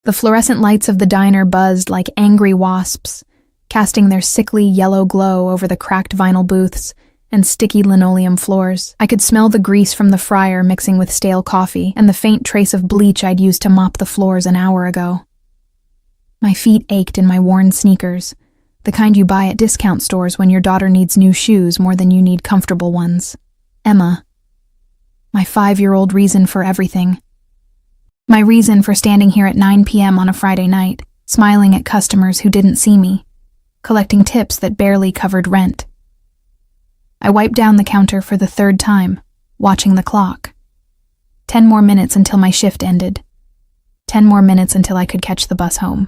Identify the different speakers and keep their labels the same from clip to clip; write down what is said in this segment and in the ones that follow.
Speaker 1: The fluorescent lights of the diner buzzed like angry wasps, casting their sickly yellow glow over the cracked vinyl booths and sticky linoleum floors. I could smell the grease from the fryer mixing with stale coffee and the faint trace of bleach I'd used to mop the floors an hour ago. My feet ached in my worn sneakers, the kind you buy at discount stores when your daughter needs new shoes more than you need comfortable ones. Emma. My 5-year-old reason for everything. My reason for standing here at 9 p.m. on a Friday night, smiling at customers who didn't see me, collecting tips that barely covered rent. I wiped down the counter for the 3rd time, watching the clock. 10 more minutes until my shift ended. 10 more minutes until I could catch the bus home,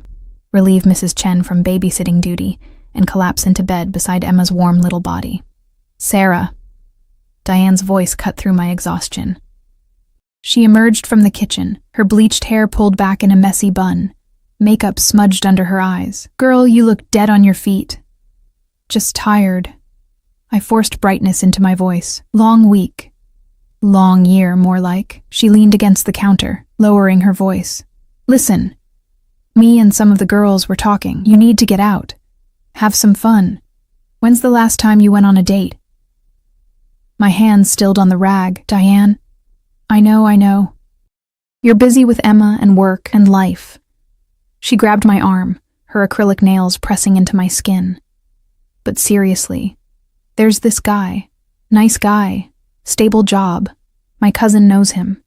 Speaker 1: relieve Mrs. Chen from babysitting duty, and collapse into bed beside Emma's warm little body. Sarah. Diane's voice cut through my exhaustion. She emerged from the kitchen, her bleached hair pulled back in a messy bun, makeup smudged under her eyes. Girl, you look dead on your feet. Just tired. I forced brightness into my voice. Long week. Long year, more like. She leaned against the counter, lowering her voice. Listen. Me and some of the girls were talking. You need to get out. Have some fun. When's the last time you went on a date? My hands stilled on the rag. Diane. I know. You're busy with Emma and work and life. She grabbed my arm, her acrylic nails pressing into my skin. But seriously, there's this guy. Nice guy. Stable job. My cousin knows him.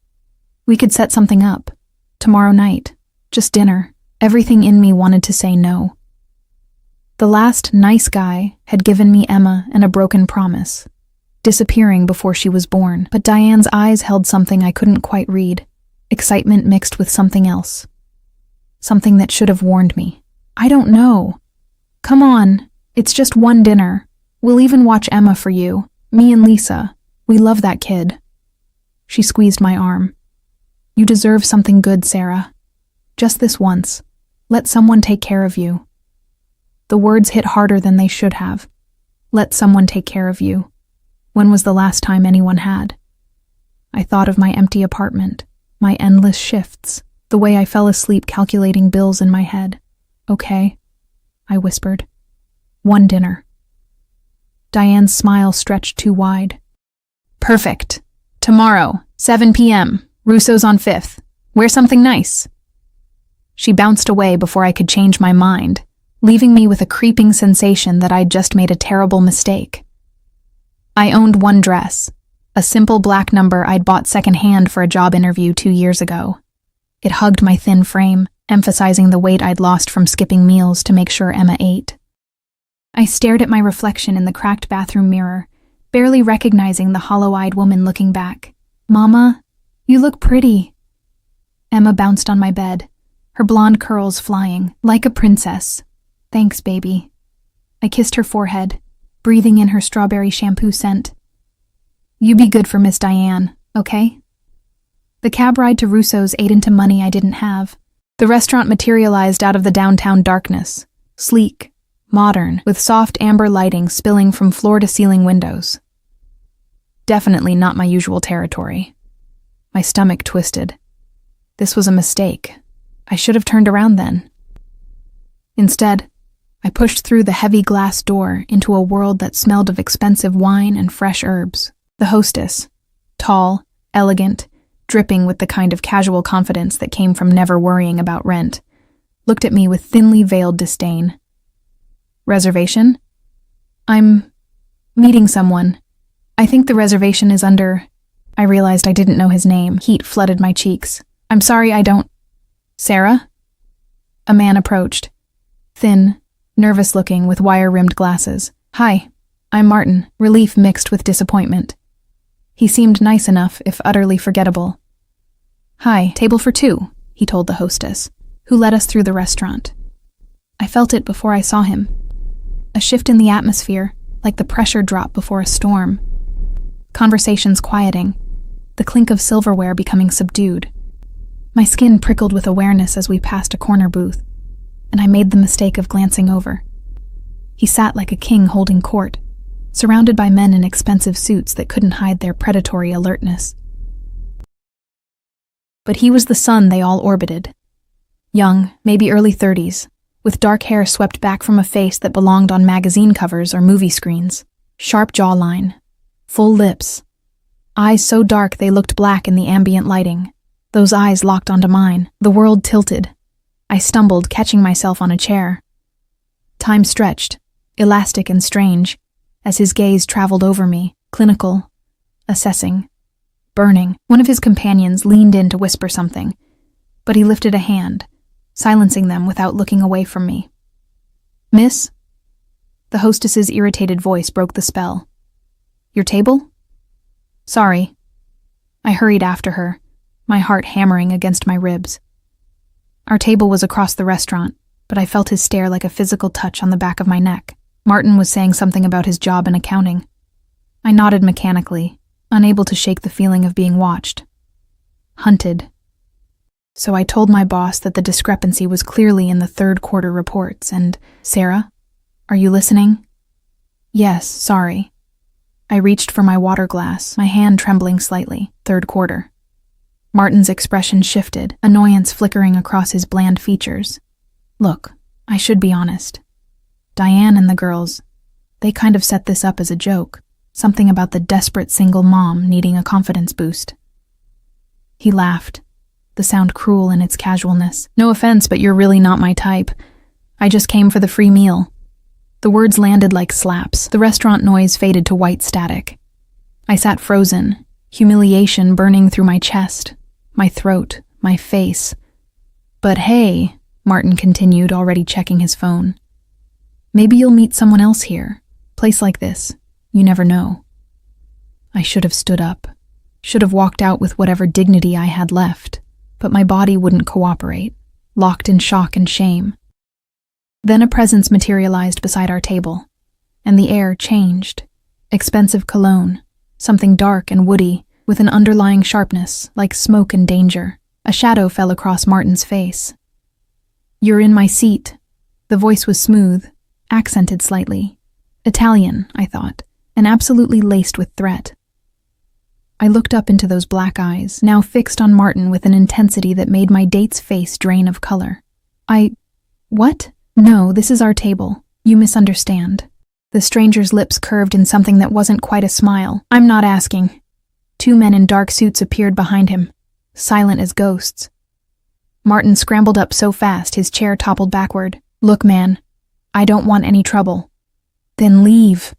Speaker 1: We could set something up. Tomorrow night. Just dinner. Everything in me wanted to say no. The last nice guy had given me Emma and a broken promise, disappearing before she was born. But Diane's eyes held something I couldn't quite read. Excitement mixed with something else. Something that should have warned me. I don't know. Come on. It's just one dinner. We'll even watch Emma for you. Me and Lisa. We love that kid. She squeezed my arm. You deserve something good, Sarah. Just this once. Let someone take care of you. The words hit harder than they should have. Let someone take care of you. When was the last time anyone had? I thought of my empty apartment, my endless shifts, the way I fell asleep calculating bills in my head. Okay, I whispered. One dinner. Diane's smile stretched too wide. Perfect. Tomorrow, 7 p.m., Russo's on 5th. Wear something nice. She bounced away before I could change my mind, leaving me with a creeping sensation that I'd just made a terrible mistake. I owned one dress, a simple black number I'd bought secondhand for a job interview 2 years ago. It hugged my thin frame, emphasizing the weight I'd lost from skipping meals to make sure Emma ate. I stared at my reflection in the cracked bathroom mirror, barely recognizing the hollow-eyed woman looking back. Mama, you look pretty. Emma bounced on my bed, her blonde curls flying, like a princess. Thanks, baby. I kissed her forehead, breathing in her strawberry shampoo scent. You be good for Miss Diane, okay? The cab ride to Russo's ate into money I didn't have. The restaurant materialized out of the downtown darkness, sleek, modern, with soft amber lighting spilling from floor-to-ceiling windows. Definitely not my usual territory. My stomach twisted. This was a mistake. I should have turned around then. Instead, I pushed through the heavy glass door into a world that smelled of expensive wine and fresh herbs. The hostess, tall, elegant, dripping with the kind of casual confidence that came from never worrying about rent, looked at me with thinly veiled disdain. Reservation? I'm meeting someone. I think the reservation is under... I realized I didn't know his name. Heat flooded my cheeks. I'm sorry, I don't... Sarah? A man approached. Thin, nervous-looking, with wire-rimmed glasses. Hi, I'm Martin, relief mixed with disappointment. He seemed nice enough, if utterly forgettable. Hi, table for 2, he told the hostess, who led us through the restaurant. I felt it before I saw him. A shift in the atmosphere, like the pressure drop before a storm. Conversations quieting, the clink of silverware becoming subdued. My skin prickled with awareness as we passed a corner booth, and I made the mistake of glancing over. He sat like a king holding court, surrounded by men in expensive suits that couldn't hide their predatory alertness. But he was the sun they all orbited. Young, maybe early 30s, with dark hair swept back from a face that belonged on magazine covers or movie screens. Sharp jawline, full lips, eyes so dark they looked black in the ambient lighting. Those eyes locked onto mine. The world tilted. I stumbled, catching myself on a chair. Time stretched, elastic and strange, as his gaze traveled over me, clinical, assessing, burning. One of his companions leaned in to whisper something, but he lifted a hand, silencing them without looking away from me. "Miss?" The hostess's irritated voice broke the spell. "Your table?" "Sorry." I hurried after her, my heart hammering against my ribs. Our table was across the restaurant, but I felt his stare like a physical touch on the back of my neck. Martin was saying something about his job in accounting. I nodded mechanically, unable to shake the feeling of being watched. Hunted. So I told my boss that the discrepancy was clearly in the third quarter reports, and, "Sarah, are you listening?" "Yes, sorry." I reached for my water glass, my hand trembling slightly. Third quarter. Martin's expression shifted, annoyance flickering across his bland features. "Look, I should be honest. Diane and the girls, they kind of set this up as a joke, something about the desperate single mom needing a confidence boost." He laughed, the sound cruel in its casualness. "No offense, but you're really not my type. I just came for the free meal." The words landed like slaps. The restaurant noise faded to white static. I sat frozen, humiliation burning through my chest, my throat, my face. "But hey," Martin continued, already checking his phone. "Maybe you'll meet someone else here. Place like this, you never know." I should have stood up, should have walked out with whatever dignity I had left, but my body wouldn't cooperate, locked in shock and shame. Then a presence materialized beside our table, and the air changed. Expensive cologne, something dark and woody, with an underlying sharpness, like smoke and danger. A shadow fell across Martin's face. "You're in my seat." The voice was smooth, accented slightly. Italian, I thought, and absolutely laced with threat. I looked up into those black eyes, now fixed on Martin with an intensity that made my date's face drain of color. What? "No, this is our table. You misunderstand." The stranger's lips curved in something that wasn't quite a smile. "I'm not asking." Two men in dark suits appeared behind him, silent as ghosts. Martin scrambled up so fast his chair toppled backward. "Look, man, I don't want any trouble." "Then leave."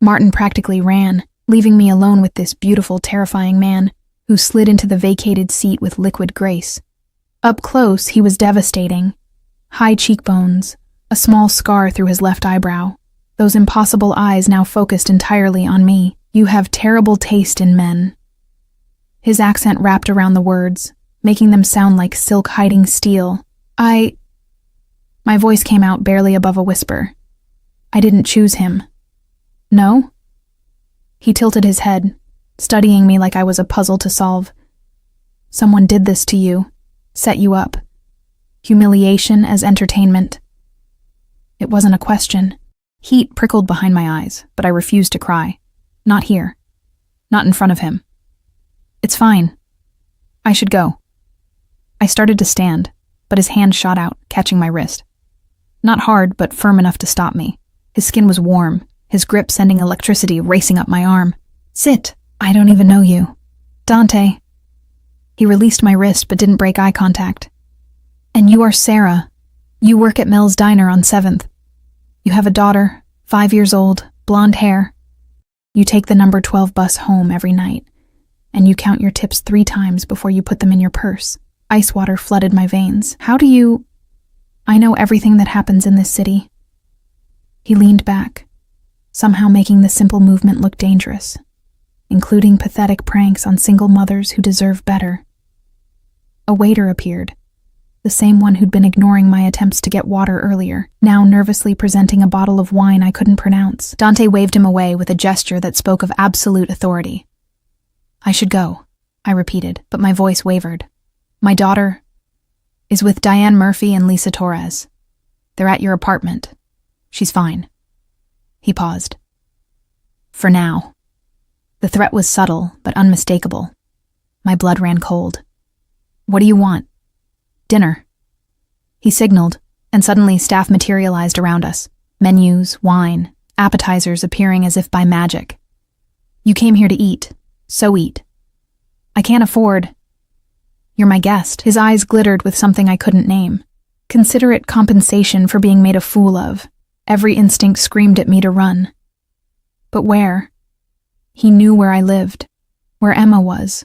Speaker 1: Martin practically ran, leaving me alone with this beautiful, terrifying man who slid into the vacated seat with liquid grace. Up close, he was devastating. High cheekbones, a small scar through his left eyebrow. Those impossible eyes now focused entirely on me. "You have terrible taste in men." His accent wrapped around the words, making them sound like silk hiding steel. My voice came out barely above a whisper. "I didn't choose him." "No?" He tilted his head, studying me like I was a puzzle to solve. "Someone did this to you, set you up. Humiliation as entertainment." It wasn't a question. Heat prickled behind my eyes, but I refused to cry. Not here. Not in front of him. "It's fine. I should go." I started to stand, but his hand shot out, catching my wrist. Not hard, but firm enough to stop me. His skin was warm, his grip sending electricity racing up my arm. "Sit. I don't even know you." "Dante." He released my wrist but didn't break eye contact. "And you are Sarah. You work at Mel's Diner on 7th. You have a daughter, 5 years old, blonde hair. You take the number 12 bus home every night, and you count your tips 3 times before you put them in your purse." Ice water flooded my veins. "How do you—" "I know everything that happens in this city." He leaned back, somehow making the simple movement look dangerous, including pathetic pranks on single mothers who deserve better. A waiter appeared, the same one who'd been ignoring my attempts to get water earlier, now nervously presenting a bottle of wine I couldn't pronounce. Dante waved him away with a gesture that spoke of absolute authority. "I should go," I repeated, but my voice wavered. "My daughter is with Diane Murphy and Lisa Torres. They're at your apartment. She's fine." He paused. "For now." The threat was subtle, but unmistakable. My blood ran cold. "What do you want?" "Dinner." He signaled, and suddenly staff materialized around us. Menus, wine, appetizers appearing as if by magic. You came here to eat, so eat. I can't afford. You're my guest. His eyes glittered with something I couldn't name. Consider it compensation for being made a fool of. Every instinct screamed at me to run. But where? He knew where I lived, where Emma was,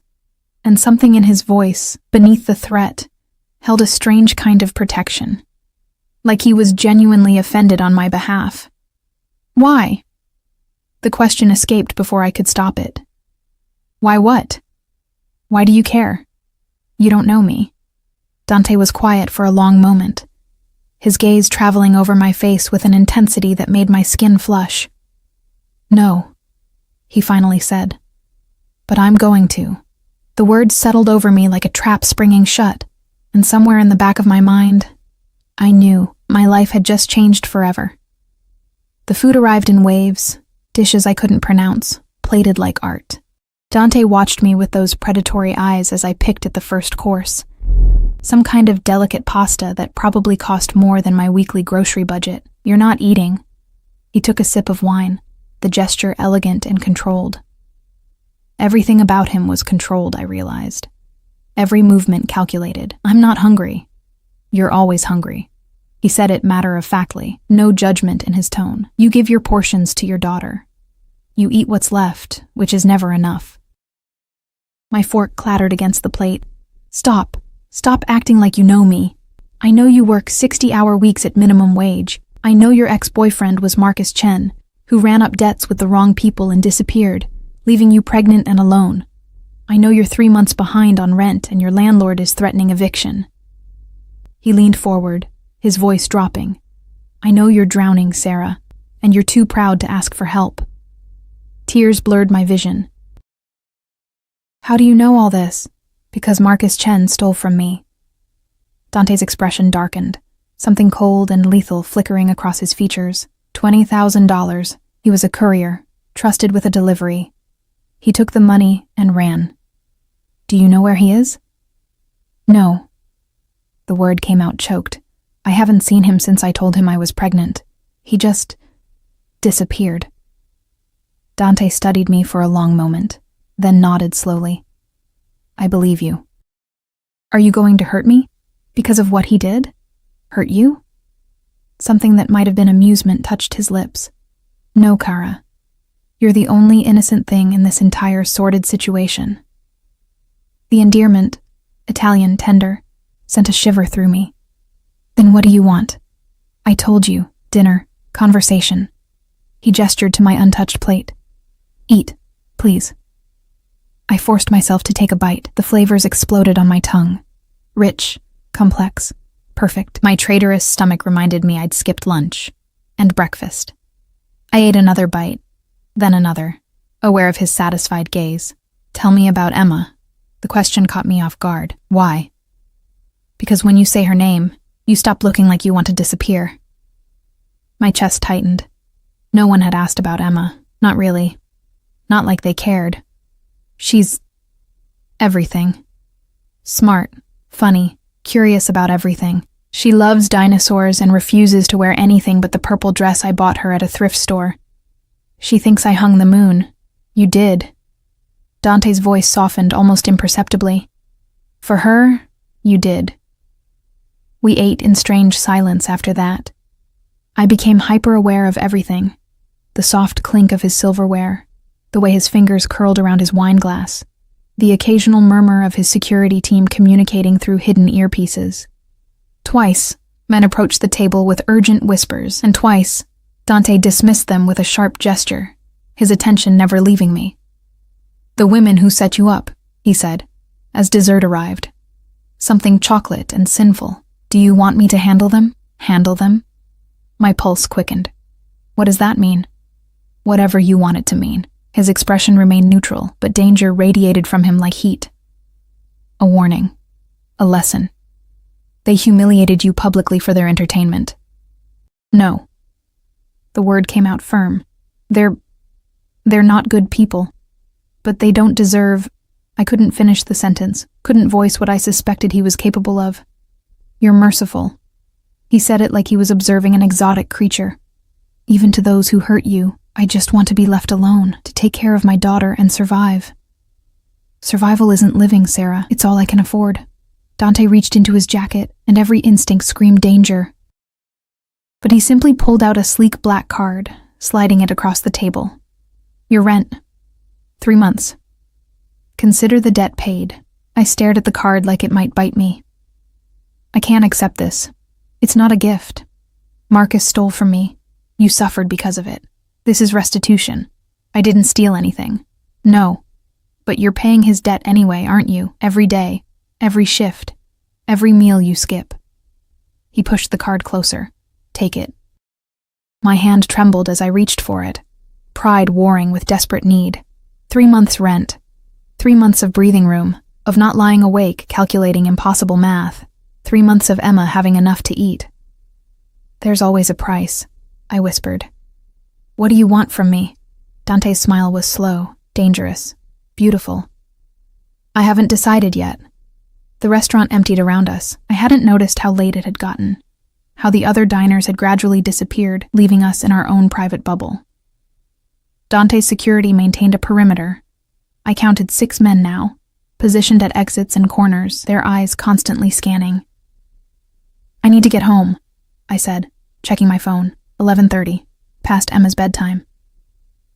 Speaker 1: and something in his voice, beneath the threat, held a strange kind of protection. Like he was genuinely offended on my behalf. Why? The question escaped before I could stop it. Why what? Why do you care? You don't know me. Dante was quiet for a long moment, his gaze traveling over my face with an intensity that made my skin flush. No, he finally said. But I'm going to. The words settled over me like a trap springing shut, and somewhere in the back of my mind, I knew my life had just changed forever. The food arrived in waves, dishes I couldn't pronounce, plated like art. Dante watched me with those predatory eyes as I picked at the first course. Some kind of delicate pasta that probably cost more than my weekly grocery budget. You're not eating. He took a sip of wine, the gesture elegant and controlled. Everything about him was controlled, I realized. Every movement calculated. I'm not hungry. You're always hungry. He said it matter-of-factly, no judgment in his tone. You give your portions to your daughter. You eat what's left, which is never enough. My fork clattered against the plate. Stop. Stop acting like you know me. I know you work 60-hour weeks at minimum wage. I know your ex-boyfriend was Marcus Chen, who ran up debts with the wrong people and disappeared, leaving you pregnant and alone. I know you're 3 months behind on rent and your landlord is threatening eviction. He leaned forward, his voice dropping. I know you're drowning, Sarah, and you're too proud to ask for help. Tears blurred my vision. How do you know all this? Because Marcus Chen stole from me. Dante's expression darkened, something cold and lethal flickering across his features. $20,000. He was a courier, trusted with a delivery. He took the money and ran. Do you know where he is? No. The word came out choked. I haven't seen him since I told him I was pregnant. He just disappeared. Dante studied me for a long moment, then nodded slowly. I believe you. Are you going to hurt me? Because of what he did? Hurt you? Something that might have been amusement touched his lips. No, Cara. You're the only innocent thing in this entire sordid situation. The endearment, Italian, tender, sent a shiver through me. Then what do you want? I told you, dinner, conversation. He gestured to my untouched plate. Eat, please. I forced myself to take a bite. The flavors exploded on my tongue. Rich, complex, perfect. My traitorous stomach reminded me I'd skipped lunch and breakfast. I ate another bite, then another, aware of his satisfied gaze. Tell me about Emma. The question caught me off guard. Why? Because when you say her name, you stop looking like you want to disappear. My chest tightened. No one had asked about Emma. Not really. Not like they cared. She's everything. Smart, funny, curious about everything. She loves dinosaurs and refuses to wear anything but the purple dress I bought her at a thrift store. She thinks I hung the moon. You did. Dante's voice softened almost imperceptibly. For her, you did. We ate in strange silence after that. I became hyper-aware of everything. The soft clink of his silverware, the way his fingers curled around his wine glass, the occasional murmur of his security team communicating through hidden earpieces. Twice, men approached the table with urgent whispers, and twice, Dante dismissed them with a sharp gesture, his attention never leaving me. The women who set you up, he said, as dessert arrived. Something chocolate and sinful. Do you want me to handle them? Handle them? My pulse quickened. What does that mean? Whatever you want it to mean. His expression remained neutral, but danger radiated from him like heat. A warning. A lesson. They humiliated you publicly for their entertainment. No. The word came out firm. They're not good people. But they don't deserve... I couldn't finish the sentence, couldn't voice what I suspected he was capable of. You're merciful. He said it like he was observing an exotic creature. Even to those who hurt you, I just want to be left alone, to take care of my daughter and survive. Survival isn't living, Sarah. It's all I can afford. Dante reached into his jacket, and every instinct screamed danger. But he simply pulled out a sleek black card, sliding it across the table. Your rent. 3 months. Consider the debt paid. I stared at the card like it might bite me. I can't accept this. It's not a gift. Marcus stole from me. You suffered because of it. This is restitution. I didn't steal anything. No. But you're paying his debt anyway, aren't you? Every day, every shift, every meal you skip. He pushed the card closer. Take it. My hand trembled as I reached for it, pride warring with desperate need. 3 months' rent. 3 months of breathing room, of not lying awake calculating impossible math. 3 months of Emma having enough to eat. There's always a price, I whispered. What do you want from me? Dante's smile was slow, dangerous, beautiful. I haven't decided yet. The restaurant emptied around us. I hadn't noticed how late it had gotten, how the other diners had gradually disappeared, leaving us in our own private bubble. Dante's security maintained a perimeter. I counted 6 men now, positioned at exits and corners, their eyes constantly scanning. I need to get home, I said, checking my phone. 11:30, past Emma's bedtime.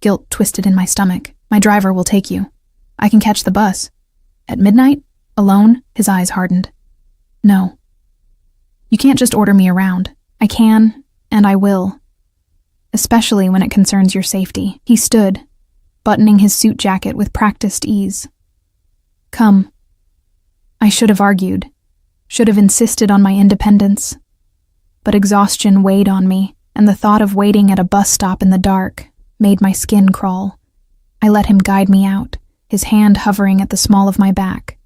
Speaker 1: Guilt twisted in my stomach. My driver will take you. I can catch the bus. At midnight? Alone? His eyes hardened. No. You can't just order me around. I can, and I will. Especially when it concerns your safety. He stood, buttoning his suit jacket with practiced ease. Come. I should have argued, should have insisted on my independence. But exhaustion weighed on me, and the thought of waiting at a bus stop in the dark made my skin crawl. I let him guide me out, his hand hovering at the small of my back.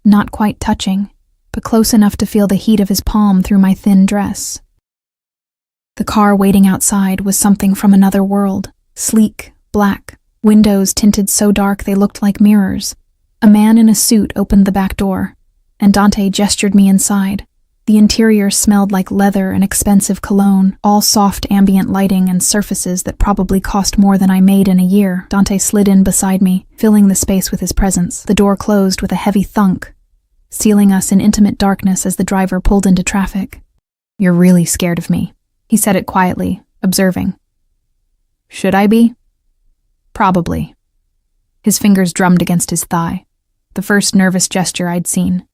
Speaker 1: Not quite touching, but close enough to feel the heat of his palm through my thin dress. The car waiting outside was something from another world, sleek, black, windows tinted so dark they looked like mirrors. A man in a suit opened the back door, and Dante gestured me inside. The interior smelled like leather and expensive cologne, all soft ambient lighting and surfaces that probably cost more than I made in a year. Dante slid in beside me, filling the space with his presence. The door closed with a heavy thunk, sealing us in intimate darkness as the driver pulled into traffic. You're really scared of me. He said it quietly, observing. Should I be? Probably. His fingers drummed against his thigh, the first nervous gesture I'd seen.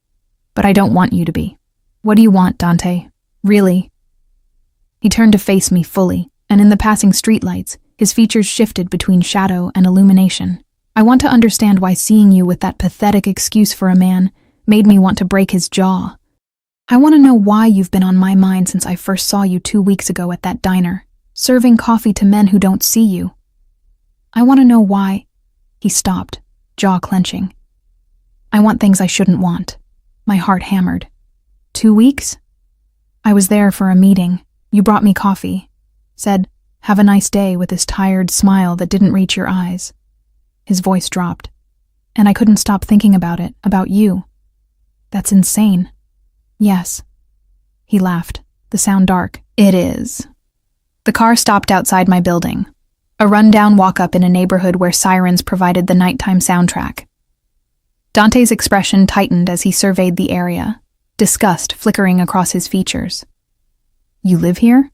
Speaker 1: But I don't want you to be. What do you want, Dante? Really? He turned to face me fully, and in the passing streetlights, his features shifted between shadow and illumination. I want to understand why seeing you with that pathetic excuse for a man made me want to break his jaw. I want to know why you've been on my mind since I first saw you 2 weeks ago at that diner, serving coffee to men who don't see you. I want to know why. He stopped, jaw clenching. I want things I shouldn't want. My heart hammered. 2 weeks? I was there for a meeting. You brought me coffee. Said, have a nice day, with this tired smile that didn't reach your eyes. His voice dropped. And I couldn't stop thinking about it, about you. That's insane. Yes. He laughed, the sound dark. It is. The car stopped outside my building. A rundown walk-up in a neighborhood where sirens provided the nighttime soundtrack. Dante's expression tightened as he surveyed the area, disgust flickering across his features. You live here?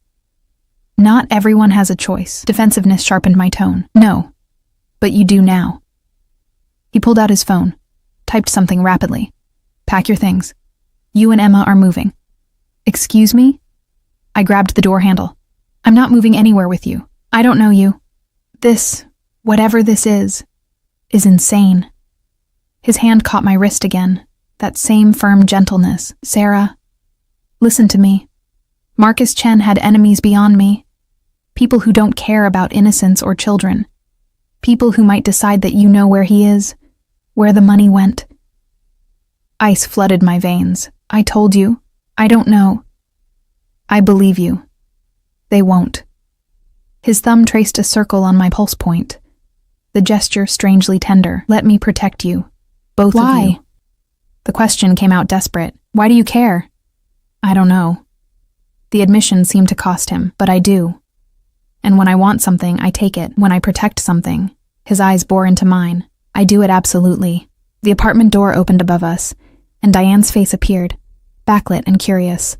Speaker 1: Not everyone has a choice. Defensiveness sharpened my tone. No, but you do now. He pulled out his phone, typed something rapidly. Pack your things. You and Emma are moving. Excuse me? I grabbed the door handle. I'm not moving anywhere with you. I don't know you. This, whatever this is insane. His hand caught my wrist again, that same firm gentleness. Sarah, listen to me. Marcus Chen had enemies beyond me. People who don't care about innocence or children. People who might decide that you know where he is, where the money went. Ice flooded my veins. I told you. I don't know. I believe you. They won't. His thumb traced a circle on my pulse point. The gesture strangely tender. Let me protect you. Both of you. Why? The question came out desperate. Why do you care? I don't know. The admission seemed to cost him, but I do. And when I want something, I take it. When I protect something, his eyes bore into mine. I do it absolutely. The apartment door opened above us, and Diane's face appeared, backlit and curious.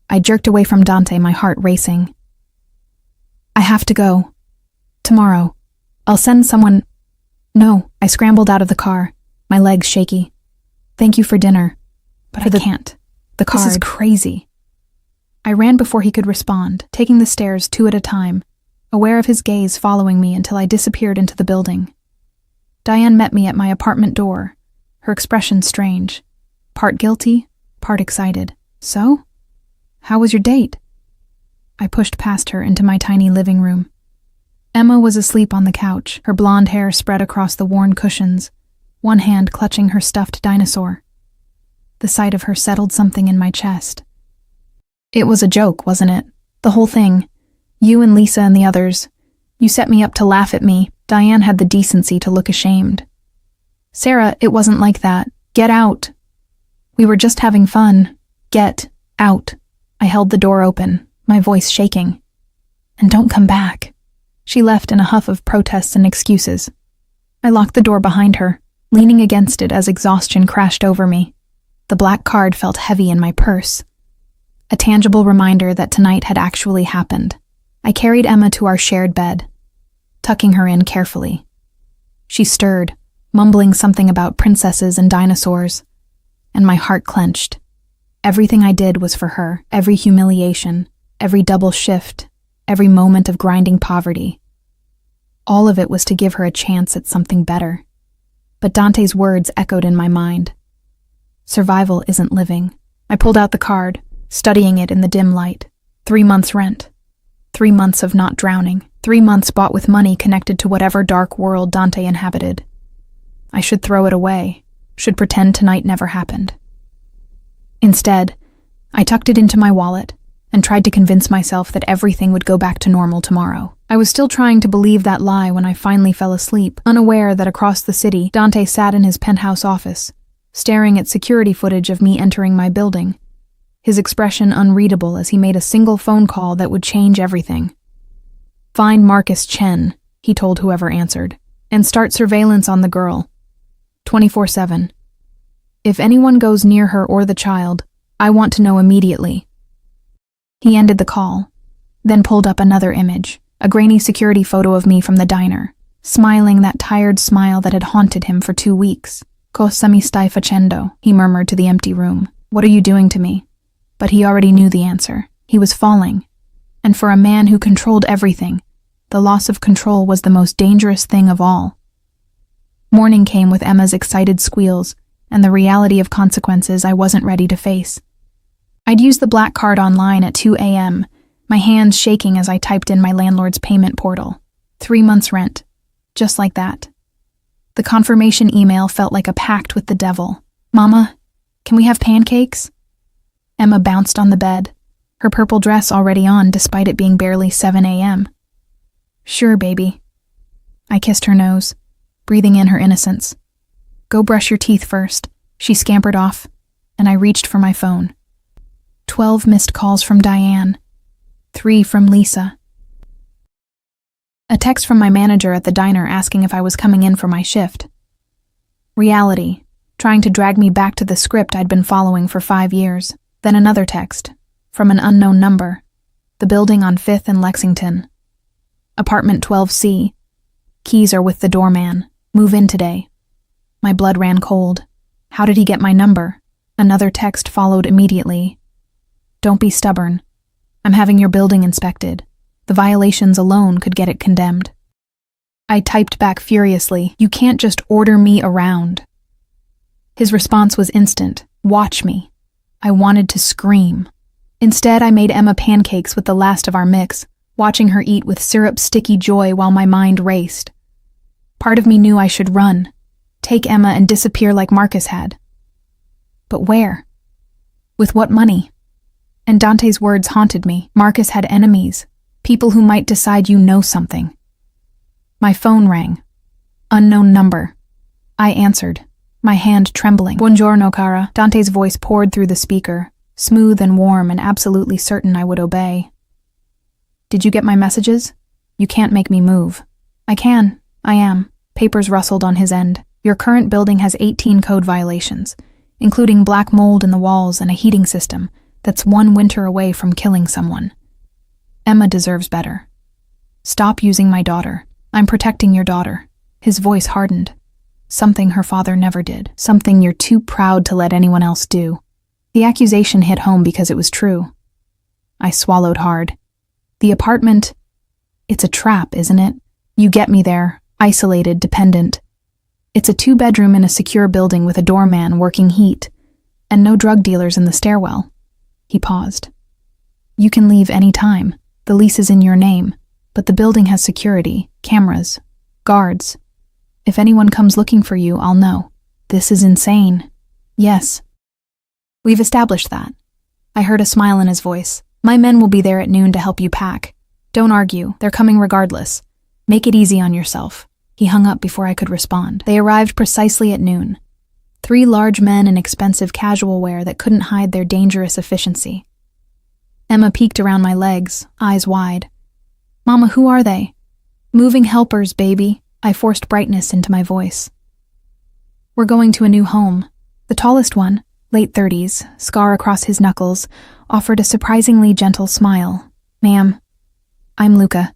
Speaker 1: I jerked away from Dante, my heart racing. I have to go. Tomorrow. I'll send someone. No, I scrambled out of the car, my legs shaky. Thank you for dinner. But I can't. The card. This is crazy. I ran before he could respond, taking the stairs 2 at a time, aware of his gaze following me until I disappeared into the building. Diane met me at my apartment door, her expression strange, part guilty, part excited. So? How was your date? I pushed past her into my tiny living room. Emma was asleep on the couch, her blonde hair spread across the worn cushions, one hand clutching her stuffed dinosaur. The sight of her settled something in my chest. It was a joke, wasn't it? The whole thing. You and Lisa and the others. You set me up to laugh at me. Diane had the decency to look ashamed. Sarah, it wasn't like that. Get out. We were just having fun. Get out. I held the door open, my voice shaking. And don't come back. She left in a huff of protests and excuses. I locked the door behind her, leaning against it as exhaustion crashed over me. The black card felt heavy in my purse. A tangible reminder that tonight had actually happened. I carried Emma to our shared bed, tucking her in carefully. She stirred, mumbling something about princesses and dinosaurs, and my heart clenched. Everything I did was for her, every humiliation, every double shift, every moment of grinding poverty. All of it was to give her a chance at something better. But Dante's words echoed in my mind. Survival isn't living. I pulled out the card, studying it in the dim light. 3 months' rent. 3 months of not drowning. 3 months bought with money connected to whatever dark world Dante inhabited. I should throw it away, should pretend tonight never happened. Instead, I tucked it into my wallet and tried to convince myself that everything would go back to normal tomorrow. I was still trying to believe that lie when I finally fell asleep, unaware that across the city, Dante sat in his penthouse office, staring at security footage of me entering my building, his expression unreadable as he made a single phone call that would change everything. Find Marcus Chen, he told whoever answered, and start surveillance on the girl. 24/7. If anyone goes near her or the child, I want to know immediately. He ended the call, then pulled up another image, a grainy security photo of me from the diner, smiling that tired smile that had haunted him for 2 weeks. Cosa mi stai facendo, he murmured to the empty room. What are you doing to me? But he already knew the answer. He was falling. And for a man who controlled everything, the loss of control was the most dangerous thing of all. Morning came with Emma's excited squeals and the reality of consequences I wasn't ready to face. I'd used the black card online at 2 a.m., my hands shaking as I typed in my landlord's payment portal. 3 months' rent. Just like that. The confirmation email felt like a pact with the devil. Mama, can we have pancakes? Emma bounced on the bed, her purple dress already on despite it being barely 7 a.m. Sure, baby. I kissed her nose, breathing in her innocence. Go brush your teeth first. She scampered off, and I reached for my phone. 12 missed calls from Diane. 3 from Lisa. A text from my manager at the diner asking if I was coming in for my shift. Reality, trying to drag me back to the script I'd been following for 5 years. Then another text, from an unknown number. The building on 5th and Lexington. Apartment 12C. Keys are with the doorman. Move in today. My blood ran cold. How did he get my number? Another text followed immediately. Don't be stubborn. I'm having your building inspected. The violations alone could get it condemned. I typed back furiously, you can't just order me around. His response was instant, watch me. I wanted to scream. Instead, I made Emma pancakes with the last of our mix, watching her eat with syrup-sticky joy while my mind raced. Part of me knew I should run, take Emma and disappear like Marcus had. But where? With what money? And Dante's words haunted me. Marcus had enemies, people who might decide you know something. My phone rang. Unknown number. I answered, my hand trembling. Buongiorno, cara. Dante's voice poured through the speaker, smooth and warm and absolutely certain I would obey. "Did you get my messages? You can't make me move." "I can. I am." Papers rustled on his end. "Your current building has 18 code violations, including black mold in the walls and a heating system that's 1 winter away from killing someone. Emma deserves better. Stop using my daughter. I'm protecting your daughter." His voice hardened. "Something her father never did. Something you're too proud to let anyone else do." The accusation hit home because it was true. I swallowed hard. "The apartment, it's a trap, isn't it? You get me there, isolated, dependent. It's a 2-bedroom in a secure building with a doorman working heat, and no drug dealers in the stairwell." He paused. "You can leave any time. The lease is in your name, but the building has security, cameras, guards. If anyone comes looking for you, I'll know." "This is insane." "Yes. We've established that." I heard a smile in his voice. "My men will be there at noon to help you pack. Don't argue, they're coming regardless. Make it easy on yourself." He hung up before I could respond. They arrived precisely at noon. 3 large men in expensive casual wear that couldn't hide their dangerous efficiency. Emma peeked around my legs, eyes wide. "Mama, who are they?" "Moving helpers, baby." I forced brightness into my voice. "We're going to a new home." The tallest one, late 30s, scar across his knuckles, offered a surprisingly gentle smile. "Ma'am, I'm Luca.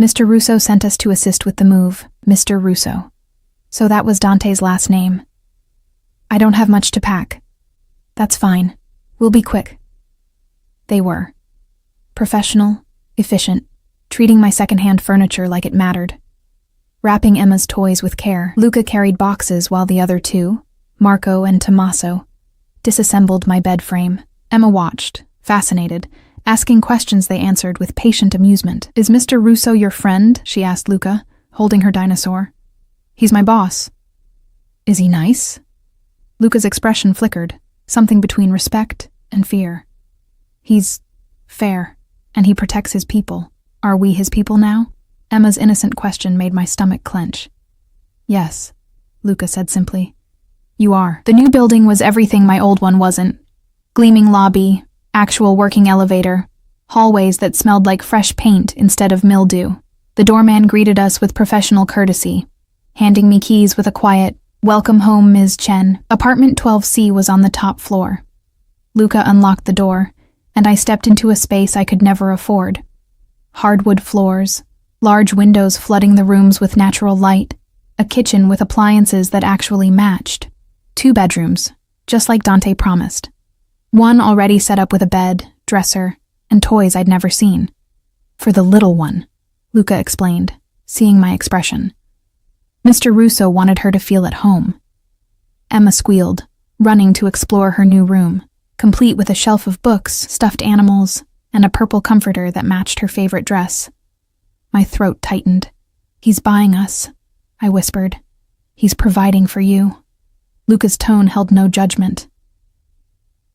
Speaker 1: Mr. Russo sent us to assist with the move." Mr. Russo. So that was Dante's last name. "I don't have much to pack." "That's fine. We'll be quick." They were. Professional, efficient, treating my secondhand furniture like it mattered. Wrapping Emma's toys with care, Luca carried boxes while the other 2, Marco and Tommaso, disassembled my bed frame. Emma watched, fascinated, asking questions they answered with patient amusement. "Is Mr. Russo your friend?" she asked Luca, holding her dinosaur. "He's my boss." "Is he nice?" Luca's expression flickered, something between respect and fear. "He's fair, and he protects his people. Are we his people now?" Emma's innocent question made my stomach clench. "Yes," Luca said simply. "You are." The new building was everything my old one wasn't. Gleaming lobby, actual working elevator, hallways that smelled like fresh paint instead of mildew. The doorman greeted us with professional courtesy, handing me keys with a quiet, "Welcome home, Ms. Chen." Apartment 12C was on the top floor. Luca unlocked the door, and I stepped into a space I could never afford. Hardwood floors, large windows flooding the rooms with natural light, a kitchen with appliances that actually matched. 2 bedrooms, just like Dante promised. One already set up with a bed, dresser, and toys I'd never seen. "For the little one," Luca explained, seeing my expression. Mr. Russo wanted her to feel at home. Emma squealed, running to explore her new room, complete with a shelf of books, stuffed animals, and a purple comforter that matched her favorite dress. My throat tightened. "He's buying us," I whispered. "He's providing for you." Luca's tone held no judgment.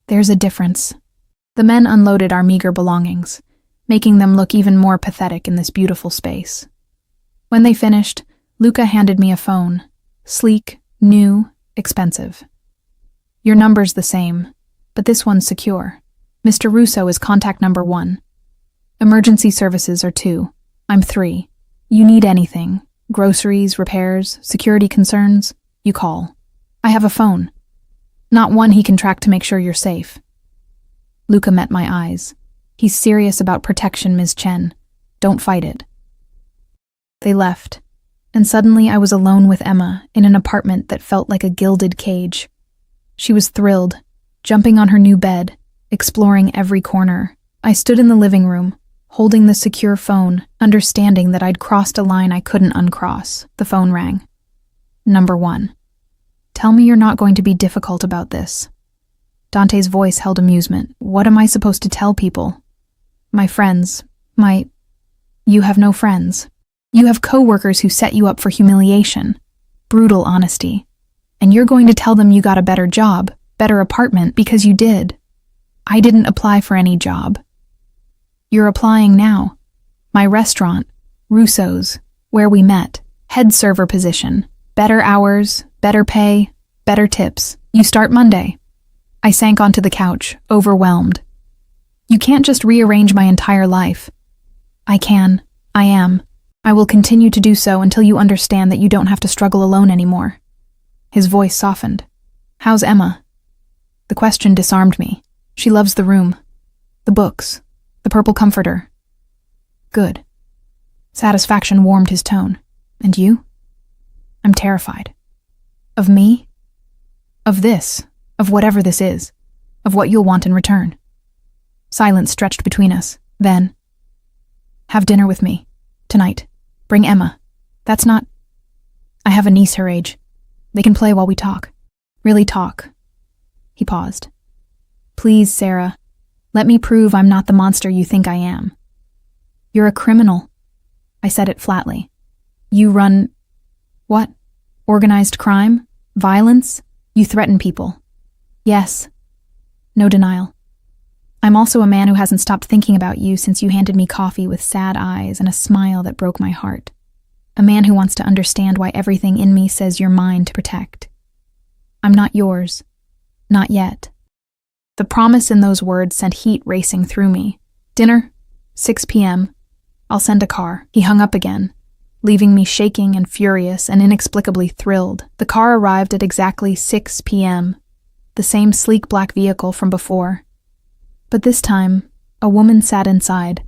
Speaker 1: "There's a difference." The men unloaded our meager belongings, making them look even more pathetic in this beautiful space. When they finished, Luca handed me a phone. Sleek, new, expensive. "Your number's the same, but this one's secure. Mr. Russo is contact number 1. Emergency services are 2. I'm 3. You need anything, groceries, repairs, security concerns, you call. I have a phone. Not one he can track to make sure you're safe." Luca met my eyes. "He's serious about protection, Ms. Chen. Don't fight it." They left, and suddenly I was alone with Emma in an apartment that felt like a gilded cage. She was thrilled, jumping on her new bed, exploring every corner. I stood in the living room, holding the secure phone, understanding that I'd crossed a line I couldn't uncross. The phone rang. Number 1. "Tell me you're not going to be difficult about this." Dante's voice held amusement. "What am I supposed to tell people?" "My friends. You have no friends. You have co-workers who set you up for humiliation. Brutal honesty. And you're going to tell them you got a better job, better apartment, because you did. I didn't apply for any job. You're applying now. My restaurant, Russo's, where we met, head server position, better hours, better pay, better tips. You start Monday." I sank onto the couch, overwhelmed. You can't just rearrange my entire life. I can. I am. I will continue to do so until you understand that you don't have to struggle alone anymore. His voice softened. How's Emma? The question disarmed me. She loves the room. The books. The purple comforter. Good. Satisfaction warmed his tone. And you? I'm terrified. Of me? Of this. Of whatever this is. Of what you'll want in return. Silence stretched between us. Then, have dinner with me. Tonight. Bring Emma. That's not... I have a niece her age. They can play while we talk. Really talk. He paused. Please, Sarah. Let me prove I'm not the monster you think I am. You're a criminal. I said it flatly. You run... What? Organized crime? Violence? You threaten people. Yes. No denial. I'm also a man who hasn't stopped thinking about you since you handed me coffee with sad eyes and a smile that broke my heart. A man who wants to understand why everything in me says you're mine to protect. I'm not yours. Not yet. The promise in those words sent heat racing through me. Dinner? 6 p.m. I'll send a car. He hung up again, leaving me shaking and furious and inexplicably thrilled. The car arrived at exactly 6 p.m., the same sleek black vehicle from before. But this time, a woman sat inside,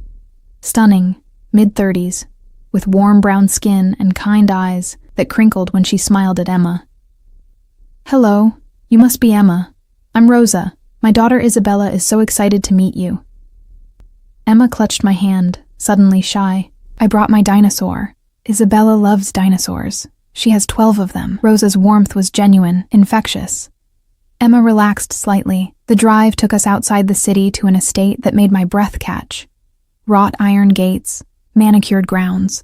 Speaker 1: stunning, mid-30s, with warm brown skin and kind eyes that crinkled when she smiled at Emma. Hello, you must be Emma. I'm Rosa. My daughter Isabella is so excited to meet you. Emma clutched my hand, suddenly shy. I brought my dinosaur. Isabella loves dinosaurs. She has 12 of them. Rosa's warmth was genuine, infectious. Emma relaxed slightly. The drive took us outside the city to an estate that made my breath catch. Wrought iron gates, manicured grounds,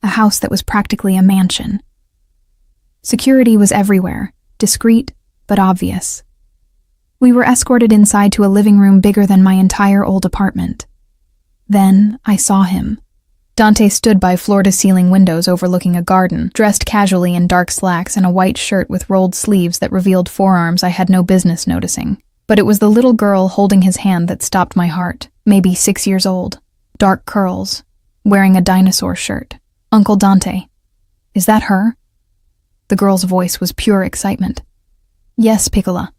Speaker 1: a house that was practically a mansion. Security was everywhere, discreet but obvious. We were escorted inside to a living room bigger than my entire old apartment. Then I saw him. Dante stood by floor-to-ceiling windows overlooking a garden, dressed casually in dark slacks and a white shirt with rolled sleeves that revealed forearms I had no business noticing. But it was the little girl holding his hand that stopped my heart, maybe 6 years old, dark curls, wearing a dinosaur shirt. Uncle Dante. Is that her? The girl's voice was pure excitement. Yes, Piccola.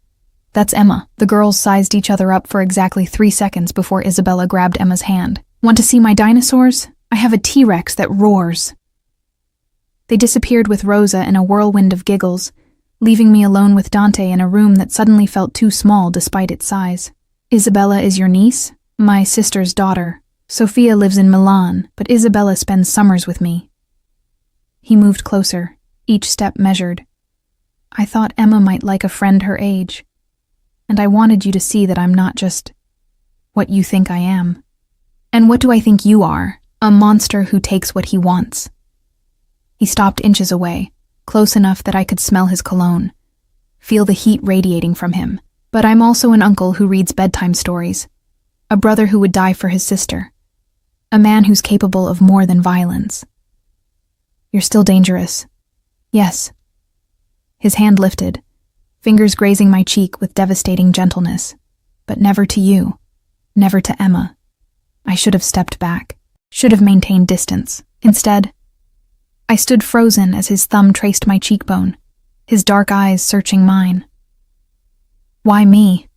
Speaker 1: That's Emma. The girls sized each other up for exactly 3 seconds before Isabella grabbed Emma's hand. Want to see my dinosaurs? I have a T-Rex that roars. They disappeared with Rosa in a whirlwind of giggles, leaving me alone with Dante in a room that suddenly felt too small despite its size. Isabella is your niece? My sister's daughter. Sophia lives in Milan, but Isabella spends summers with me. He moved closer, each step measured. I thought Emma might like a friend her age, and I wanted you to see that I'm not just what you think I am. And what do I think you are? A monster who takes what he wants. He stopped inches away, close enough that I could smell his cologne, feel the heat radiating from him. But I'm also an uncle who reads bedtime stories, a brother who would die for his sister, a man who's capable of more than violence. You're still dangerous. Yes. His hand lifted, fingers grazing my cheek with devastating gentleness. But never to you, never to Emma. I should have stepped back. Should have maintained distance. Instead, I stood frozen as his thumb traced my cheekbone, his dark eyes searching mine. Why me?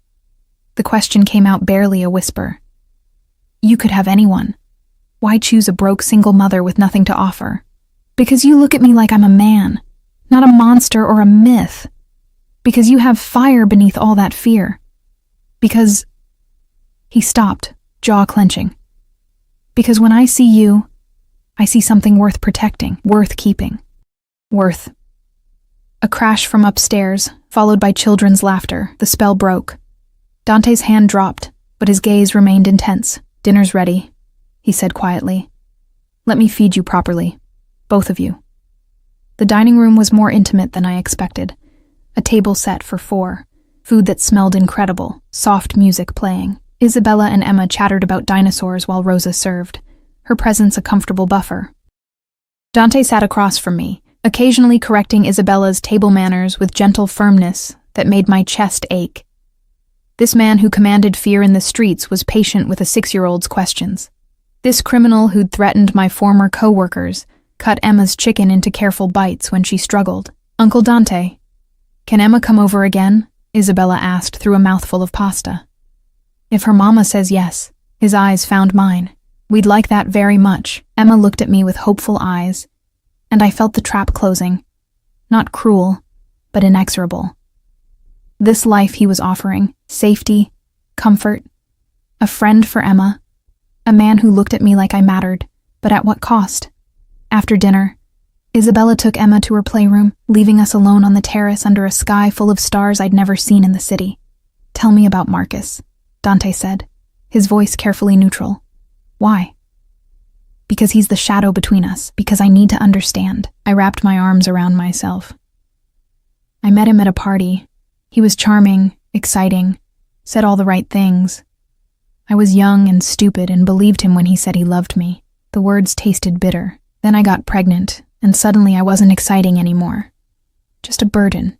Speaker 1: The question came out barely a whisper. You could have anyone. Why choose a broke single mother with nothing to offer? Because you look at me like I'm a man, not a monster or a myth. Because you have fire beneath all that fear. Because... He stopped, jaw clenching. Because when I see you, I see something worth protecting, worth keeping. Worth. A crash from upstairs, followed by children's laughter. The spell broke. Dante's hand dropped, but his gaze remained intense. Dinner's ready, he said quietly. Let me feed you properly, both of you. The dining room was more intimate than I expected. A table set for 4, food that smelled incredible, soft music playing. Isabella and Emma chattered about dinosaurs while Rosa served, her presence a comfortable buffer. Dante sat across from me, occasionally correcting Isabella's table manners with gentle firmness that made my chest ache. This man who commanded fear in the streets was patient with a 6-year-old's questions. This criminal who'd threatened my former co-workers cut Emma's chicken into careful bites when she struggled. "Uncle Dante, can Emma come over again?" Isabella asked through a mouthful of pasta. "If her mama says yes." His eyes found mine. "We'd like that very much." Emma looked at me with hopeful eyes, and I felt the trap closing. Not cruel, but inexorable. This life he was offering, safety, comfort, a friend for Emma, a man who looked at me like I mattered, but at what cost? After dinner, Isabella took Emma to her playroom, leaving us alone on the terrace under a sky full of stars I'd never seen in the city. "Tell me about Marcus," Dante said, his voice carefully neutral. "Why?" "Because he's the shadow between us, because I need to understand." I wrapped my arms around myself. "I met him at a party. He was charming, exciting, said all the right things. I was young and stupid and believed him when he said he loved me. The words tasted bitter. Then I got pregnant, and suddenly I wasn't exciting anymore. Just a burden.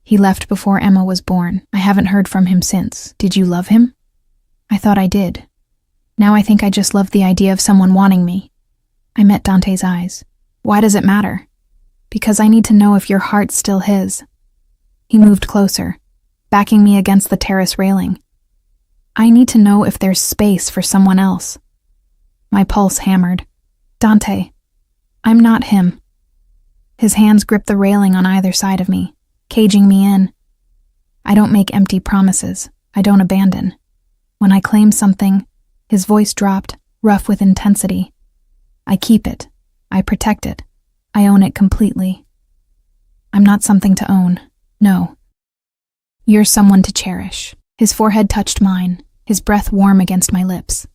Speaker 1: He left before Emma was born. I haven't heard from him since. Did you love him?" "I thought I did. Now I think I just love the idea of someone wanting me." I met Dante's eyes. "Why does it matter?" "Because I need to know if your heart's still his." He moved closer, backing me against the terrace railing. "I need to know if there's space for someone else." My pulse hammered. "Dante, I'm not him." His hands gripped the railing on either side of me, caging me in. "I don't make empty promises. I don't abandon. When I claim something," his voice dropped, rough with intensity, "I keep it. I protect it. I own it completely. I'm not something to own. No. You're someone to cherish." His forehead touched mine, his breath warm against my lips.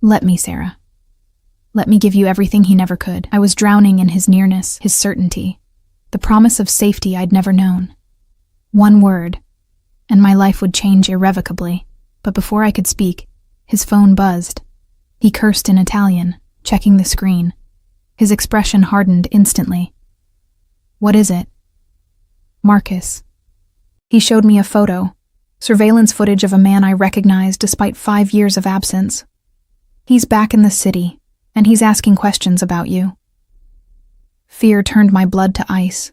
Speaker 1: "Let me, Sarah. Let me give you everything he never could." I was drowning in his nearness, his certainty, the promise of safety I'd never known. One word, and my life would change irrevocably. But before I could speak, his phone buzzed. He cursed in Italian, checking the screen. His expression hardened instantly. "What is it?" "Marcus." He showed me a photo, surveillance footage of a man I recognized despite 5 years of absence. "He's back in the city, and he's asking questions about you." Fear turned my blood to ice.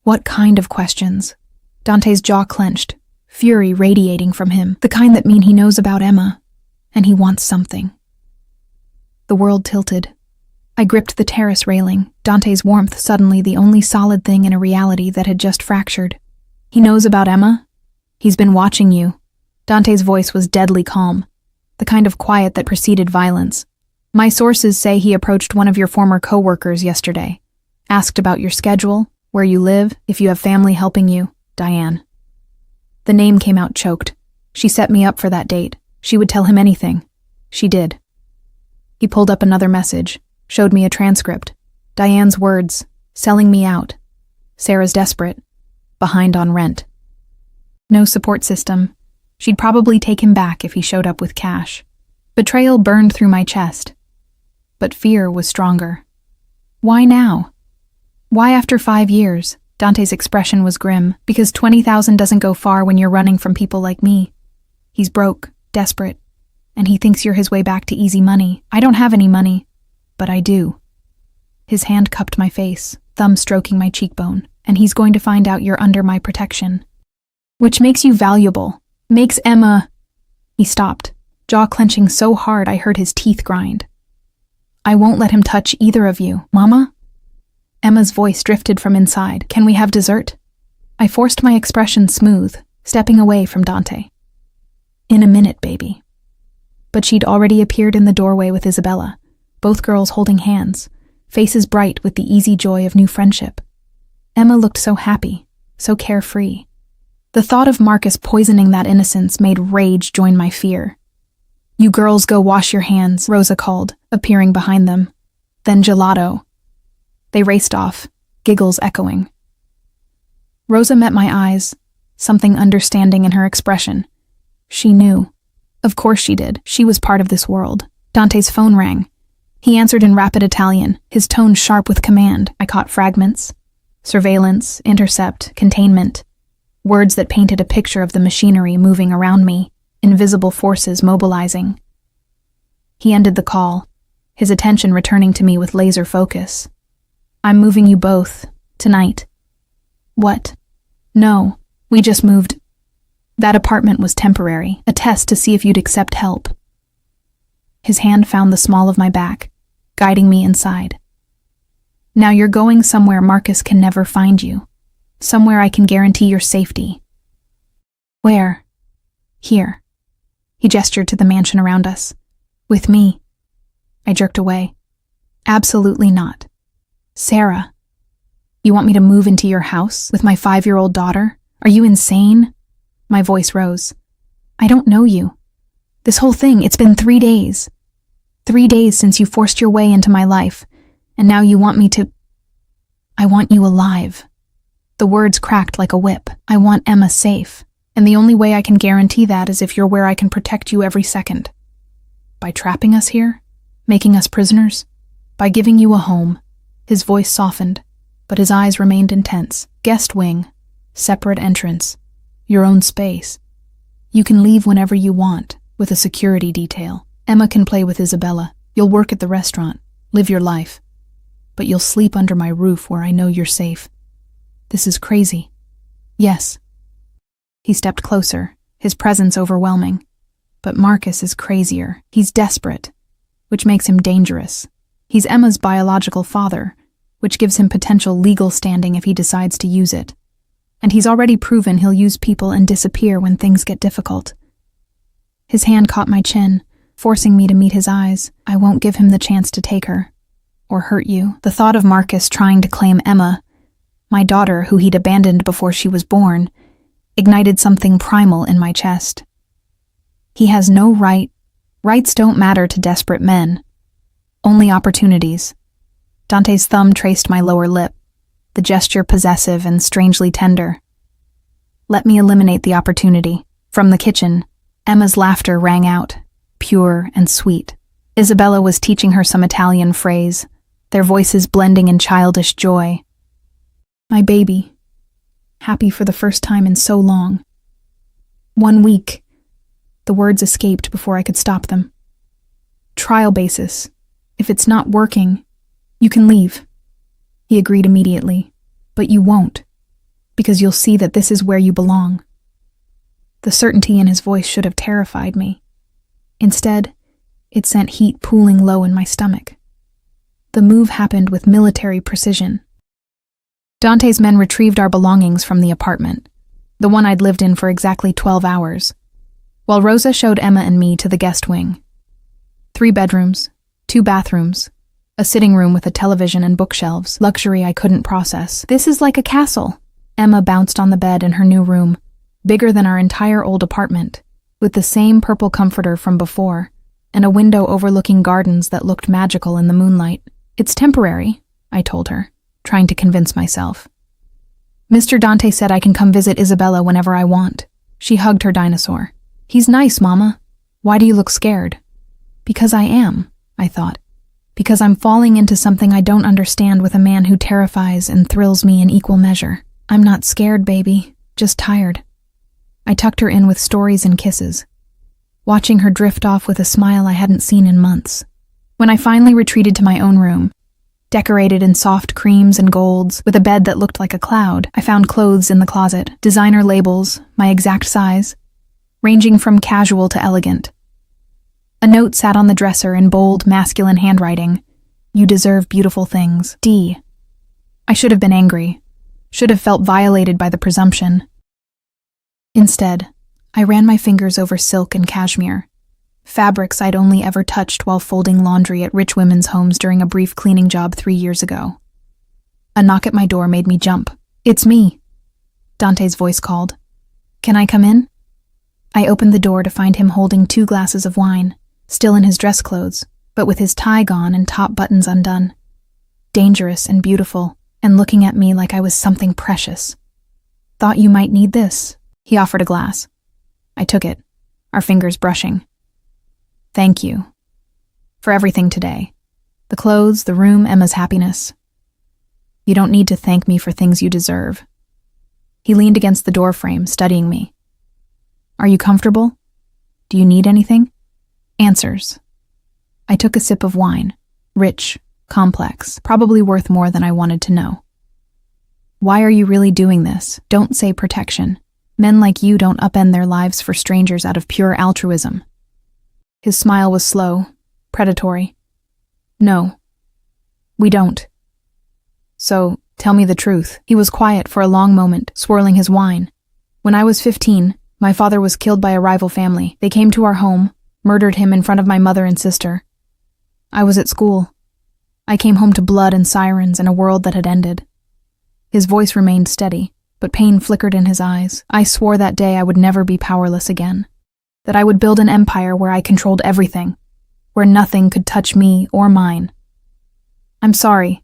Speaker 1: "What kind of questions?" Dante's jaw clenched, fury radiating from him, the kind that mean he knows about Emma, and he wants something. The world tilted. I gripped the terrace railing, Dante's warmth suddenly the only solid thing in a reality that had just fractured. "He knows about Emma? He's been watching you." Dante's voice was deadly calm, the kind of quiet that preceded violence. "My sources say he approached one of your former co-workers yesterday, asked about your schedule, where you live, if you have family helping you. Diane." The name came out choked. "She set me up for that date. She would tell him anything." "She did." He pulled up another message, showed me a transcript. Diane's words, selling me out. Sarah's desperate, behind on rent. No support system. She'd probably take him back if he showed up with cash. Betrayal burned through my chest. But fear was stronger. Why now? Why after 5 years? Dante's expression was grim, because 20,000 doesn't go far when you're running from people like me. He's broke, desperate, and he thinks you're his way back to easy money. I don't have any money, but I do. His hand cupped my face, thumb stroking my cheekbone, and he's going to find out you're under my protection. Which makes you valuable. Makes Emma... He stopped, jaw clenching so hard I heard his teeth grind. "I won't let him touch either of you, Mama?" Emma's voice drifted from inside. "Can we have dessert?" I forced my expression smooth, stepping away from Dante. "In a minute, baby." But she'd already appeared in the doorway with Isabella, both girls holding hands, faces bright with the easy joy of new friendship. Emma looked so happy, so carefree. The thought of Marcus poisoning that innocence made rage join my fear. "You girls go wash your hands," Rosa called, appearing behind them. "Then gelato." They raced off, giggles echoing. Rosa met my eyes, something understanding in her expression. She knew. Of course she did. She was part of this world. Dante's phone rang. He answered in rapid Italian, his tone sharp with command. I caught fragments. Surveillance, intercept, containment. words that painted a picture of the machinery moving around me, invisible forces mobilizing. He ended the call, his attention returning to me with laser focus. "I'm moving you both, tonight." "What?" "No, we just moved. That apartment was temporary, a test to see if you'd accept help." His hand found the small of my back, guiding me inside. "Now you're going somewhere Marcus can never find you. Somewhere I can guarantee your safety." "Where?" "Here." He gestured to the mansion around us. "With me." I jerked away. "Absolutely not. Sarah, you want me to move into your house with my 5-year-old daughter? Are you insane?" My voice rose. "I don't know you. This whole thing, it's been 3 days. 3 days since you forced your way into my life, and now you want me to... I want you alive." The words cracked like a whip. "I want Emma safe, and the only way I can guarantee that is if you're where I can protect you every second. By trapping us here? Making us prisoners? By giving you a home." His voice softened, but his eyes remained intense. "Guest wing, separate entrance, your own space. You can leave whenever you want, with a security detail. Emma can play with Isabella. You'll work at the restaurant, live your life. But you'll sleep under my roof where I know you're safe. This is crazy." "Yes." He stepped closer, his presence overwhelming. "But Marcus is crazier. He's desperate, which makes him dangerous. He's Emma's biological father, which gives him potential legal standing if he decides to use it. And he's already proven he'll use people and disappear when things get difficult." His hand caught my chin, forcing me to meet his eyes. "I won't give him the chance to take her. Or hurt you." The thought of Marcus trying to claim Emma, my daughter who he'd abandoned before she was born, ignited something primal in my chest. "He has no right. Rights don't matter to desperate men. Only opportunities." Dante's thumb traced my lower lip, the gesture possessive and strangely tender. "Let me eliminate the opportunity." From the kitchen, Emma's laughter rang out, pure and sweet. Isabella was teaching her some Italian phrase, their voices blending in childish joy. "My baby. Happy for the first time in so long. 1 week." The words escaped before I could stop them. "Trial basis. If it's not working, you can leave." He agreed immediately. "But you won't, because you'll see that this is where you belong." The certainty in his voice should have terrified me. Instead, it sent heat pooling low in my stomach. The move happened with military precision. Dante's men retrieved our belongings from the apartment, the one I'd lived in for exactly 12 hours, while Rosa showed Emma and me to the guest wing. 3 bedrooms, 2 bathrooms, a sitting room with a television and bookshelves, luxury I couldn't process. "This is like a castle." Emma bounced on the bed in her new room, bigger than our entire old apartment, with the same purple comforter from before, and a window overlooking gardens that looked magical in the moonlight. "It's temporary," I told her, trying to convince myself. "Mr. Dante said I can come visit Isabella whenever I want." She hugged her dinosaur. "He's nice, Mama. Why do you look scared?" "Because I am," I thought. "Because I'm falling into something I don't understand with a man who terrifies and thrills me in equal measure. I'm not scared, baby, just tired." I tucked her in with stories and kisses, watching her drift off with a smile I hadn't seen in months. When I finally retreated to my own room, decorated in soft creams and golds, with a bed that looked like a cloud, I found clothes in the closet, designer labels, my exact size, ranging from casual to elegant. A note sat on the dresser in bold, masculine handwriting. "You deserve beautiful things. D." I should have been angry, should have felt violated by the presumption. Instead, I ran my fingers over silk and cashmere, fabrics I'd only ever touched while folding laundry at rich women's homes during a brief cleaning job 3 years ago. A knock at my door made me jump. "It's me," Dante's voice called. "Can I come in?" I opened the door to find him holding 2 glasses of wine, still in his dress clothes, but with his tie gone and top buttons undone. Dangerous and beautiful, and looking at me like I was something precious. "Thought you might need this." He offered a glass. I took it, our fingers brushing. "Thank you. For everything today. The clothes, the room, Emma's happiness. You don't need to thank me for things you deserve." He leaned against the doorframe, studying me. Are you comfortable? Do you need anything? Answers. I took a sip of wine. Rich, complex, probably worth more than I wanted to know. Why are you really doing this? Don't say protection. Men like you don't upend their lives for strangers out of pure altruism. His smile was slow, predatory. No, we don't. So, tell me the truth. He was quiet for a long moment, swirling his wine. When I was 15, my father was killed by a rival family. They came to our home, murdered him in front of my mother and sister. I was at school. I came home to blood and sirens and a world that had ended. His voice remained steady, but pain flickered in his eyes. I swore that day I would never be powerless again. That I would build an empire where I controlled everything, where nothing could touch me or mine. I'm sorry.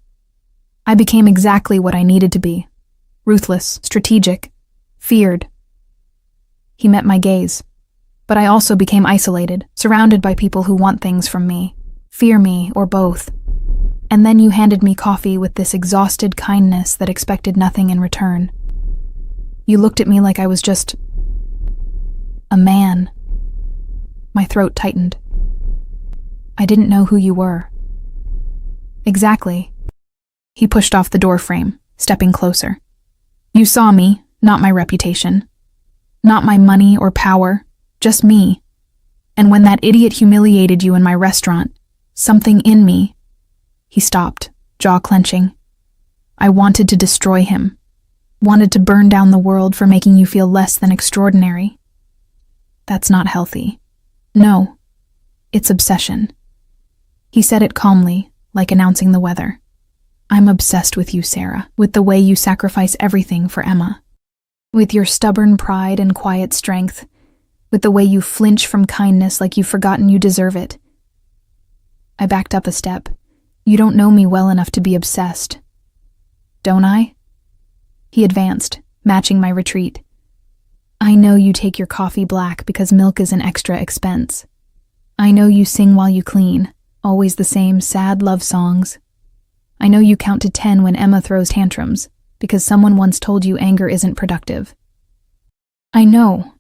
Speaker 1: I became exactly what I needed to be. Ruthless, strategic, feared. He met my gaze. But I also became isolated, surrounded by people who want things from me, fear me, or both. And then you handed me coffee with this exhausted kindness that expected nothing in return. You looked at me like I was just a man. My throat tightened. I didn't know who you were. Exactly. He pushed off the doorframe, stepping closer. You saw me, not my reputation. Not my money or power, just me. And when that idiot humiliated you in my restaurant, something in me... He stopped, jaw clenching. I wanted to destroy him. Wanted to burn down the world for making you feel less than extraordinary. That's not healthy. No, it's obsession. He said it calmly, like announcing the weather. I'm obsessed with you, Sarah, with the way you sacrifice everything for Emma. With your stubborn pride and quiet strength. With the way you flinch from kindness like you've forgotten you deserve it. I backed up a step. You don't know me well enough to be obsessed. Don't I? He advanced, matching my retreat. I know you take your coffee black because milk is an extra expense. I know you sing while you clean, always the same sad love songs. I know you count to 10 when Emma throws tantrums, because someone once told you anger isn't productive. I know,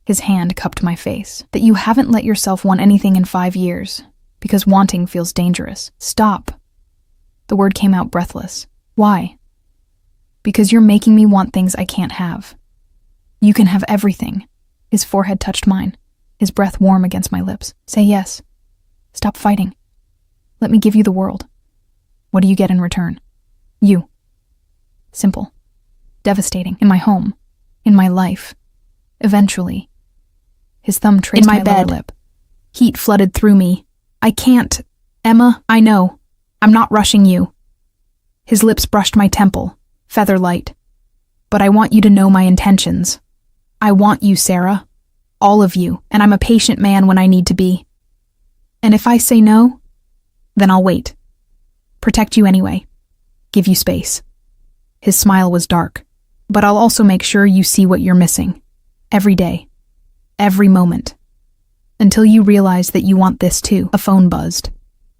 Speaker 1: his hand cupped my face, that you haven't let yourself want anything in 5 years, because wanting feels dangerous. Stop. The word came out breathless. Why? Because you're making me want things I can't have. You can have everything. His forehead touched mine, his breath warm against my lips. Say yes. Stop fighting. Let me give you the world. What do you get in return? You. Simple. Devastating. In my home. In my life. Eventually. His thumb traced my lower lip. Heat flooded through me. I can't. Emma, I know. I'm not rushing you. His lips brushed my temple, feather light. But I want you to know my intentions. I want you, Sarah. All of you, and I'm a patient man when I need to be. And if I say no, then I'll wait. Protect you anyway. Give you space. His smile was dark, but I'll also make sure you see what you're missing. Every day. Every moment. Until you realize that you want this too. A phone buzzed.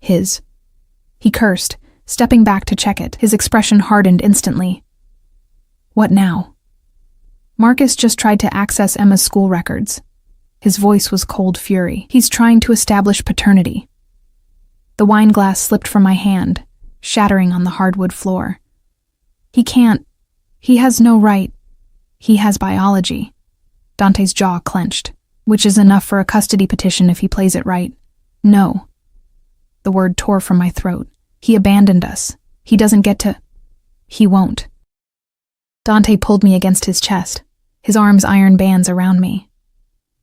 Speaker 1: His. He cursed, stepping back to check it. His expression hardened instantly. What now? Marcus just tried to access Emma's school records. His voice was cold fury. He's trying to establish paternity. The wine glass slipped from my hand, shattering on the hardwood floor. He can't. He has no right. He has biology. Dante's jaw clenched, which is enough for a custody petition if he plays it right. No. The word tore from my throat. He abandoned us. He doesn't get to... He won't. Dante pulled me against his chest, his arms iron bands around me.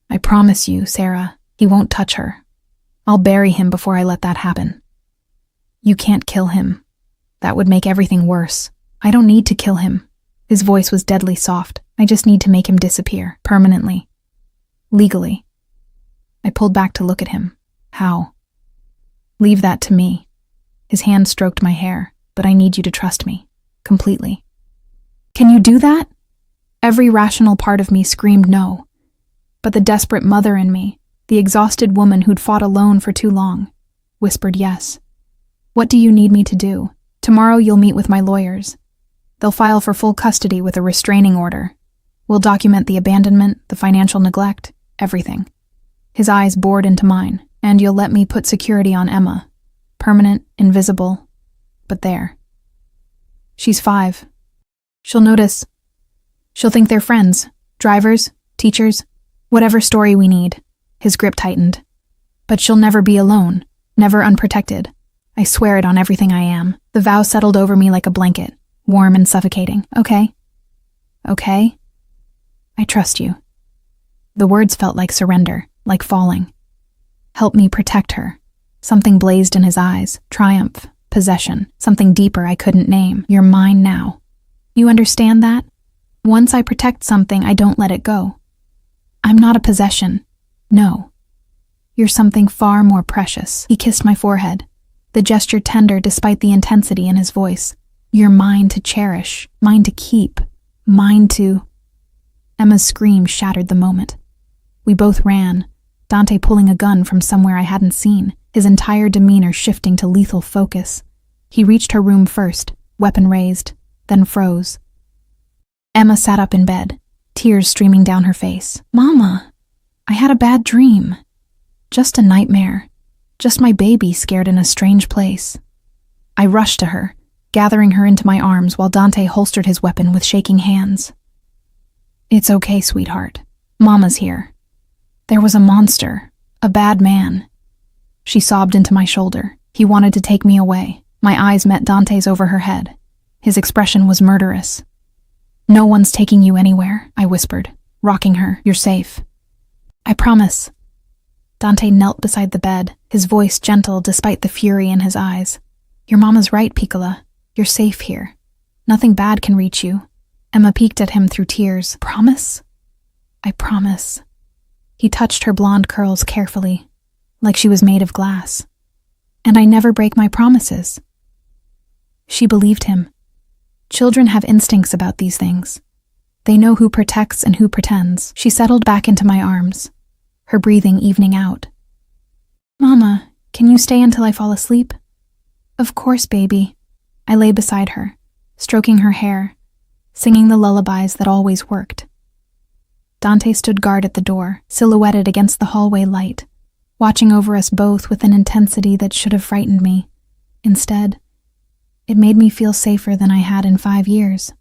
Speaker 1: I promise you, Sarah, he won't touch her. I'll bury him before I let that happen. You can't kill him. That would make everything worse. I don't need to kill him. His voice was deadly soft. I just need to make him disappear, permanently. Legally. I pulled back to look at him. How? Leave that to me. His hand stroked my hair, but I need you to trust me. Completely. Can you do that? Every rational part of me screamed no. But the desperate mother in me, the exhausted woman who'd fought alone for too long, whispered yes. What do you need me to do? Tomorrow you'll meet with my lawyers. They'll file for full custody with a restraining order. We'll document the abandonment, the financial neglect, everything. His eyes bored into mine. And you'll let me put security on Emma. Permanent, invisible, but there. She's 5. She'll notice. She'll think they're friends, drivers, teachers, whatever story we need. His grip tightened. But she'll never be alone, never unprotected. I swear it on everything I am. The vow settled over me like a blanket, warm and suffocating. Okay? Okay? I trust you. The words felt like surrender, like falling. Help me protect her. Something blazed in his eyes, triumph, possession, something deeper I couldn't name. You're mine now. You understand that? Once I protect something, I don't let it go. I'm not a possession. No. You're something far more precious. He kissed my forehead, the gesture tender despite the intensity in his voice. You're mine to cherish, mine to keep, mine to... Emma's scream shattered the moment. We both ran, Dante pulling a gun from somewhere I hadn't seen, his entire demeanor shifting to lethal focus. He reached her room first, weapon raised, then froze. Emma sat up in bed, tears streaming down her face. Mama, I had a bad dream. Just a nightmare. Just my baby scared in a strange place. I rushed to her, gathering her into my arms while Dante holstered his weapon with shaking hands. It's okay, sweetheart. Mama's here. There was a monster, a bad man. She sobbed into my shoulder. He wanted to take me away. My eyes met Dante's over her head. His expression was murderous. No one's taking you anywhere, I whispered, rocking her. You're safe. I promise. Dante knelt beside the bed, his voice gentle despite the fury in his eyes. Your mama's right, Piccola. You're safe here. Nothing bad can reach you. Emma peeked at him through tears. Promise? I promise. He touched her blonde curls carefully, like she was made of glass. And I never break my promises. She believed him. Children have instincts about these things. They know who protects and who pretends. She settled back into my arms, her breathing evening out. Mama, can you stay until I fall asleep? Of course, baby. I lay beside her, stroking her hair, singing the lullabies that always worked. Dante stood guard at the door, silhouetted against the hallway light, watching over us both with an intensity that should have frightened me. Instead, it made me feel safer than I had in 5 years.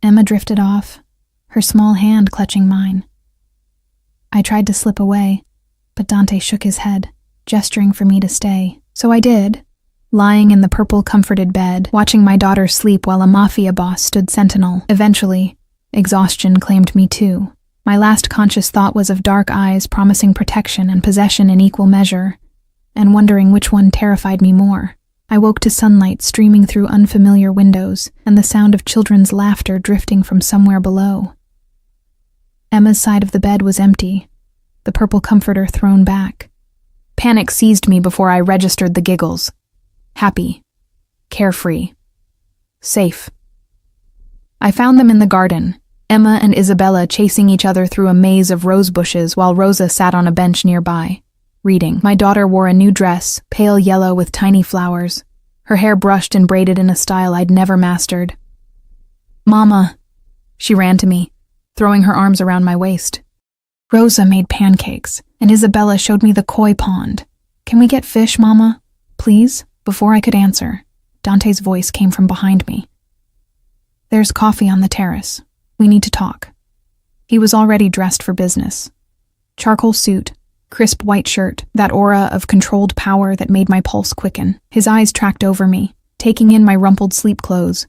Speaker 1: Emma drifted off, her small hand clutching mine. I tried to slip away, but Dante shook his head, gesturing for me to stay. So I did, lying in the purple-comforted bed, watching my daughter sleep while a mafia boss stood sentinel. Eventually, exhaustion claimed me too. My last conscious thought was of dark eyes promising protection and possession in equal measure, and wondering which one terrified me more. I woke to sunlight streaming through unfamiliar windows and the sound of children's laughter drifting from somewhere below. Emma's side of the bed was empty, the purple comforter thrown back. Panic seized me before I registered the giggles. Happy. Carefree. Safe. I found them in the garden, Emma and Isabella chasing each other through a maze of rose bushes while Rosa sat on a bench nearby, reading. My daughter wore a new dress, pale yellow with tiny flowers, her hair brushed and braided in a style I'd never mastered. Mama, she ran to me, throwing her arms around my waist. Rosa made pancakes, and Isabella showed me the koi pond. Can we get fish, Mama? Please? Before I could answer, Dante's voice came from behind me. There's coffee on the terrace. We need to talk. He was already dressed for business. Charcoal suit, crisp white shirt, that aura of controlled power that made my pulse quicken. His eyes tracked over me, taking in my rumpled sleep clothes,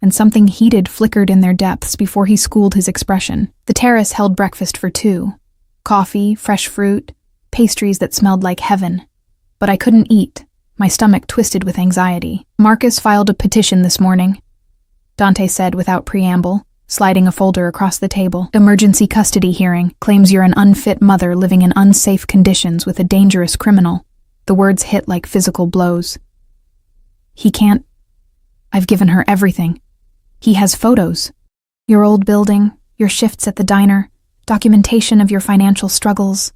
Speaker 1: and something heated flickered in their depths before he schooled his expression. The terrace held breakfast for 2. Coffee, fresh fruit, pastries that smelled like heaven. But I couldn't eat, my stomach twisted with anxiety. Marcus filed a petition this morning, Dante said without preamble, sliding a folder across the table. Emergency custody hearing, claims you're an unfit mother living in unsafe conditions with a dangerous criminal. The words hit like physical blows. He can't. I've given her everything. He has photos. Your old building, your shifts at the diner, documentation of your financial struggles.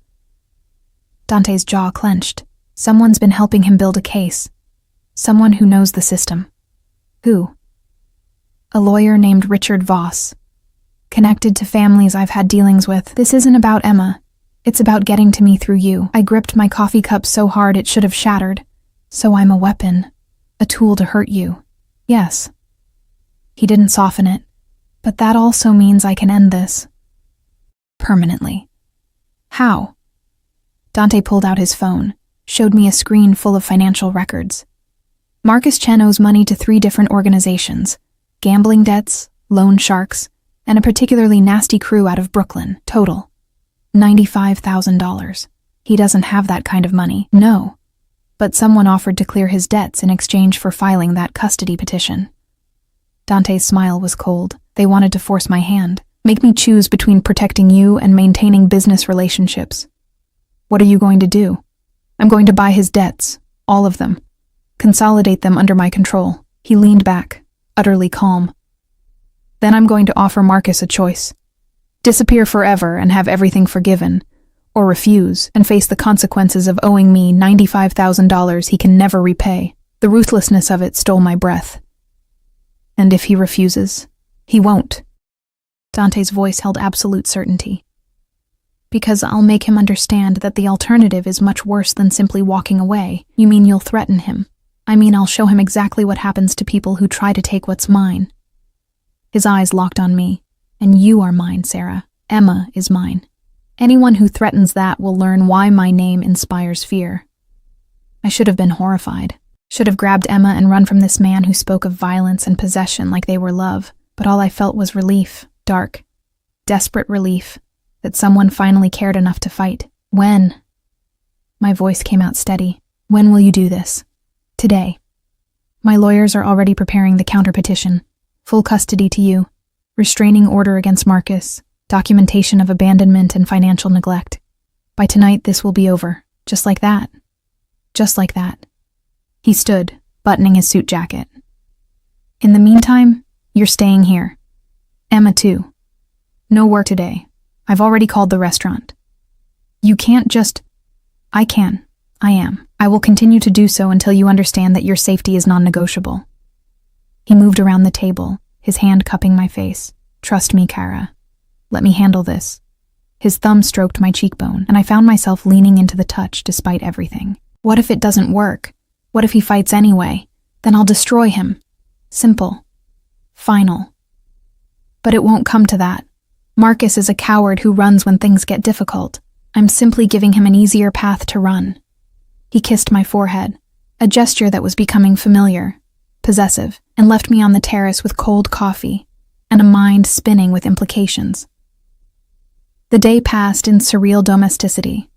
Speaker 1: Dante's jaw clenched. Someone's been helping him build a case. Someone who knows the system. Who? A lawyer named Richard Voss. Connected to families I've had dealings with. This isn't about Emma. It's about getting to me through you. I gripped my coffee cup so hard it should have shattered. So I'm a weapon. A tool to hurt you. Yes. He didn't soften it. But that also means I can end this. Permanently. How? Dante pulled out his phone, showed me a screen full of financial records. Marcus Chen owes money to 3 different organizations: gambling debts, loan sharks, and a particularly nasty crew out of Brooklyn. Total $95,000. He doesn't have that kind of money. No. But someone offered to clear his debts in exchange for filing that custody petition. Dante's smile was cold. They wanted to force my hand, make me choose between protecting you and maintaining business relationships. What are you going to do? I'm going to buy his debts, all of them. Consolidate them under my control. He leaned back, utterly calm. Then I'm going to offer Marcus a choice. Disappear forever and have everything forgiven, or refuse and face the consequences of owing me $95,000 he can never repay. The ruthlessness of it stole my breath. And if he refuses, he won't. Dante's voice held absolute certainty. Because I'll make him understand that the alternative is much worse than simply walking away. You mean you'll threaten him? I mean I'll show him exactly what happens to people who try to take what's mine. His eyes locked on me. And you are mine, Sarah. Emma is mine. Anyone who threatens that will learn why my name inspires fear. I should have been horrified. Should have grabbed Emma and run from this man who spoke of violence and possession like they were love. But all I felt was relief, dark, desperate relief, that someone finally cared enough to fight. When? My voice came out steady. When will you do this? Today. My lawyers are already preparing the counterpetition. Full custody to you. Restraining order against Marcus. Documentation of abandonment and financial neglect. By tonight, this will be over. Just like that. Just like that. He stood, buttoning his suit jacket. In the meantime, you're staying here. Emma, too. No work today. I've already called the restaurant. You can't just... I can. I am. I will continue to do so until you understand that your safety is non-negotiable. He moved around the table, his hand cupping my face. Trust me, Kara. Let me handle this. His thumb stroked my cheekbone, and I found myself leaning into the touch despite everything. What if it doesn't work? What if he fights anyway? Then I'll destroy him. Simple. Final. But it won't come to that. Marcus is a coward who runs when things get difficult. I'm simply giving him an easier path to run. He kissed my forehead, a gesture that was becoming familiar, possessive, and left me on the terrace with cold coffee and a mind spinning with implications. The day passed in surreal domesticity.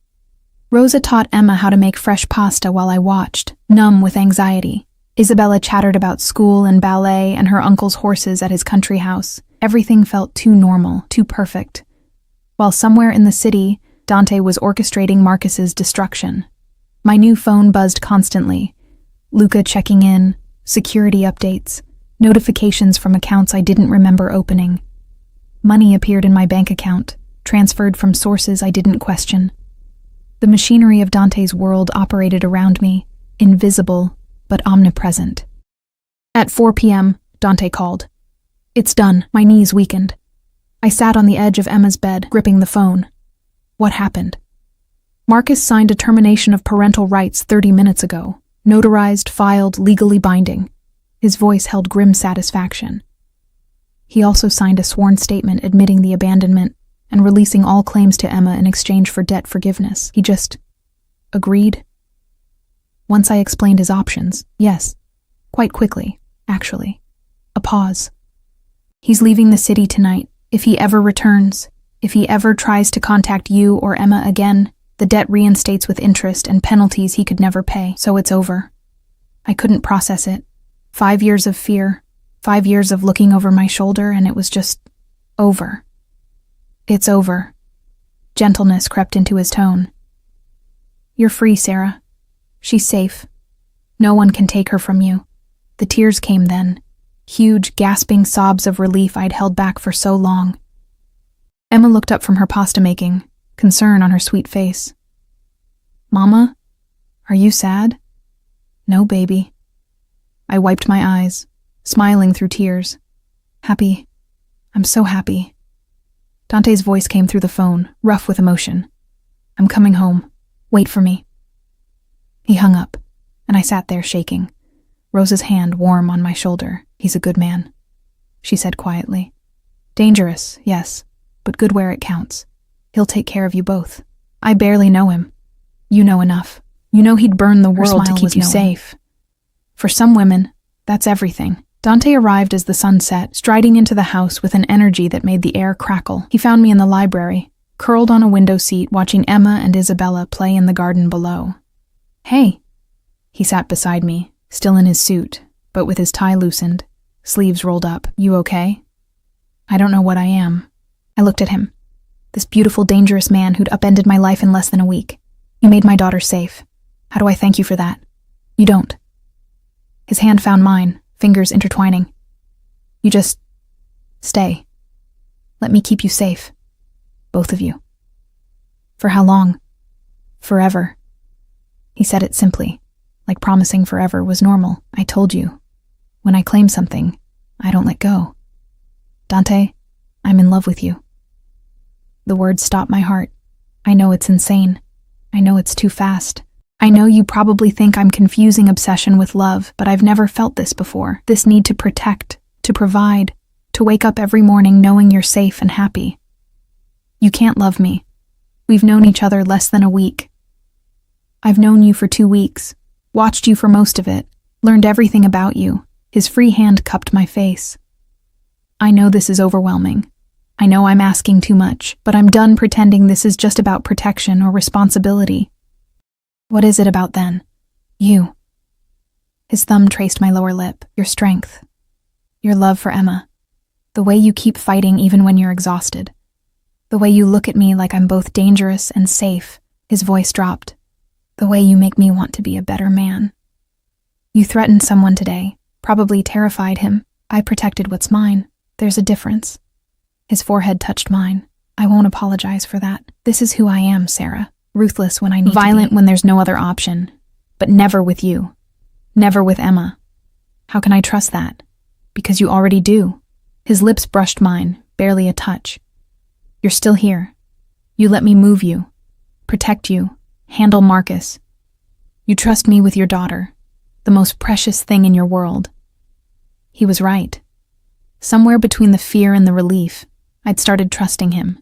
Speaker 1: Rosa taught Emma how to make fresh pasta while I watched, numb with anxiety. Isabella chattered about school and ballet and her uncle's horses at his country house. Everything felt too normal, too perfect. While somewhere in the city, Dante was orchestrating Marcus's destruction. My new phone buzzed constantly. Luca checking in, security updates, notifications from accounts I didn't remember opening. Money appeared in my bank account, transferred from sources I didn't question. The machinery of Dante's world operated around me, invisible but omnipresent. At 4 p.m., Dante called. It's done. My knees weakened. I sat on the edge of Emma's bed, gripping the phone. What happened? Marcus signed a termination of parental rights 30 minutes ago. Notarized, filed, legally binding. His voice held grim satisfaction. He also signed a sworn statement admitting the abandonment and releasing all claims to Emma in exchange for debt forgiveness. He just agreed. Once I explained his options, yes, quite quickly, actually. A pause. He's leaving the city tonight. If he ever returns, if he ever tries to contact you or Emma again, the debt reinstates with interest and penalties he could never pay, so it's over. I couldn't process it. 5 years of fear, 5 years of looking over my shoulder, and it was just over. It's over. Gentleness crept into his tone. You're free, Sarah. She's safe. No one can take her from you. The tears came then, huge, gasping sobs of relief I'd held back for so long. Emma looked up from her pasta making, concern on her sweet face. Mama, are you sad? No, baby. I wiped my eyes, smiling through tears. Happy. I'm so happy. Dante's voice came through the phone, rough with emotion. I'm coming home. Wait for me. He hung up, and I sat there shaking, Rose's hand warm on my shoulder. He's a good man, she said quietly. Dangerous, yes, but good where it counts. He'll take care of you both. I barely know him. You know enough. You know he'd burn the world to keep you safe. For some women, that's everything. Dante arrived as the sun set, striding into the house with an energy that made the air crackle. He found me in the library, curled on a window seat watching Emma and Isabella play in the garden below. Hey. He sat beside me, still in his suit, but with his tie loosened, sleeves rolled up. You okay? I don't know what I am. I looked at him. This beautiful, dangerous man who'd upended my life in less than a week. You made my daughter safe. How do I thank you for that? You don't. His hand found mine, fingers intertwining. You just stay. Let me keep you safe. Both of you. For how long? Forever. He said it simply, like promising forever was normal. I told you. When I claim something, I don't let go. Dante, I'm in love with you. The words stopped my heart. I know it's insane. I know it's too fast. I know you probably think I'm confusing obsession with love, but I've never felt this before. This need to protect, to provide, to wake up every morning knowing you're safe and happy. You can't love me. We've known each other less than a week. I've known you for 2 weeks, watched you for most of it, learned everything about you. His free hand cupped my face. I know this is overwhelming. I know I'm asking too much, but I'm done pretending this is just about protection or responsibility. What is it about then? You. His thumb traced my lower lip. Your strength. Your love for Emma. The way you keep fighting even when you're exhausted. The way you look at me like I'm both dangerous and safe. His voice dropped. The way you make me want to be a better man. You threatened someone today, probably terrified him. I protected what's mine. There's a difference. His forehead touched mine. I won't apologize for that. This is who I am, Sarah. Ruthless when I need to be. Violent when there's no other option. But never with you. Never with Emma. How can I trust that? Because you already do. His lips brushed mine, barely a touch. You're still here. You let me move you. Protect you. Handle Marcus. You trust me with your daughter. The most precious thing in your world. He was right. Somewhere between the fear and the relief, I'd started trusting him.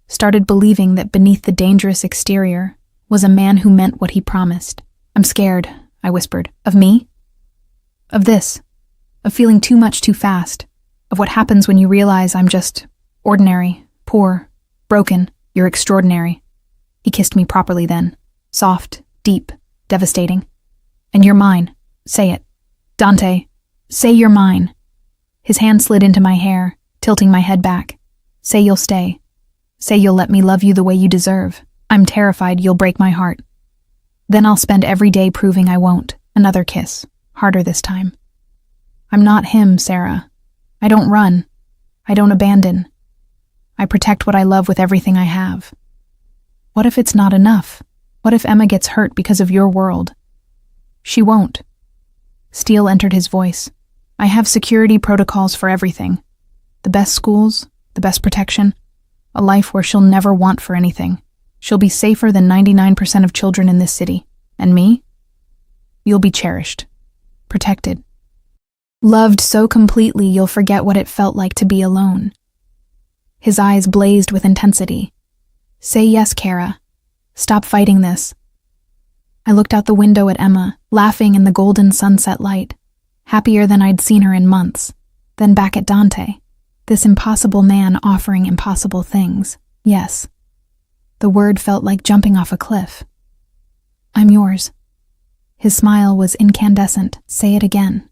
Speaker 1: Started believing that beneath the dangerous exterior was a man who meant what he promised. I'm scared, I whispered. Of me? Of this. Of feeling too much too fast. Of what happens when you realize I'm just ordinary, poor, broken. You're extraordinary. He kissed me properly then. Soft, deep, devastating. And you're mine. Say it. Dante, say you're mine. His hand slid into my hair, tilting my head back. Say you'll stay. Say you'll let me love you the way you deserve. I'm terrified you'll break my heart. Then I'll spend every day proving I won't. Another kiss. Harder this time. I'm not him, Sarah. I don't run. I don't abandon. I protect what I love with everything I have. What if it's not enough? What if Emma gets hurt because of your world? She won't. Steel entered his voice. I have security protocols for everything. The best schools, the best protection, a life where she'll never want for anything. She'll be safer than 99% of children in this city. And me? You'll be cherished. Protected. Loved so completely you'll forget what it felt like to be alone. His eyes blazed with intensity. Say yes, Kara. Stop fighting this. I looked out the window at Emma, laughing in the golden sunset light, happier than I'd seen her in months. Then back at Dante, this impossible man offering impossible things. Yes. The word felt like jumping off a cliff. I'm yours. His smile was incandescent. Say it again.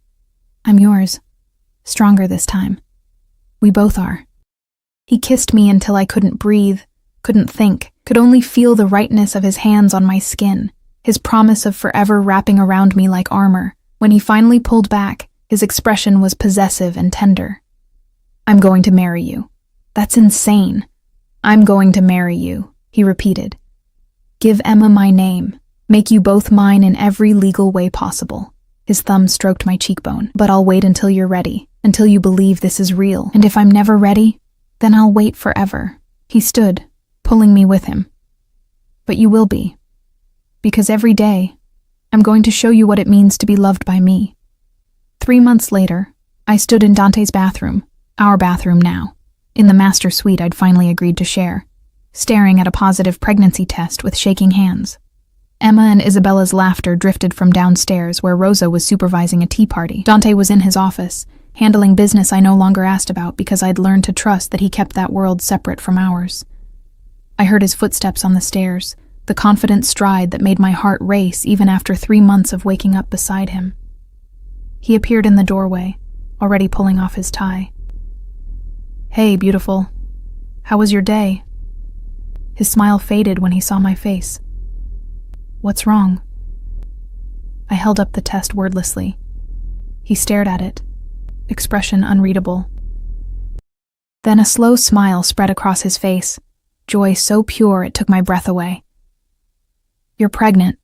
Speaker 1: I'm yours. Stronger this time. We both are. He kissed me until I couldn't breathe, couldn't think, could only feel the rightness of his hands on my skin, his promise of forever wrapping around me like armor. When he finally pulled back, his expression was possessive and tender. I'm going to marry you. That's insane. I'm going to marry you, he repeated. Give Emma my name. Make you both mine in every legal way possible. His thumb stroked my cheekbone. But I'll wait until you're ready, until you believe this is real. And if I'm never ready, then I'll wait forever. He stood, pulling me with him. But you will be. Because every day, I'm going to show you what it means to be loved by me. 3 months later, I stood in Dante's bathroom, our bathroom now, in the master suite I'd finally agreed to share, staring at a positive pregnancy test with shaking hands. Emma and Isabella's laughter drifted from downstairs where Rosa was supervising a tea party. Dante was in his office, handling business I no longer asked about because I'd learned to trust that he kept that world separate from ours. I heard his footsteps on the stairs, the confident stride that made my heart race even after 3 months of waking up beside him. He appeared in the doorway, already pulling off his tie. "Hey, beautiful. How was your day?" His smile faded when he saw my face. "What's wrong?" I held up the test wordlessly. He stared at it, expression unreadable. Then a slow smile spread across his face, joy so pure it took my breath away. "You're pregnant."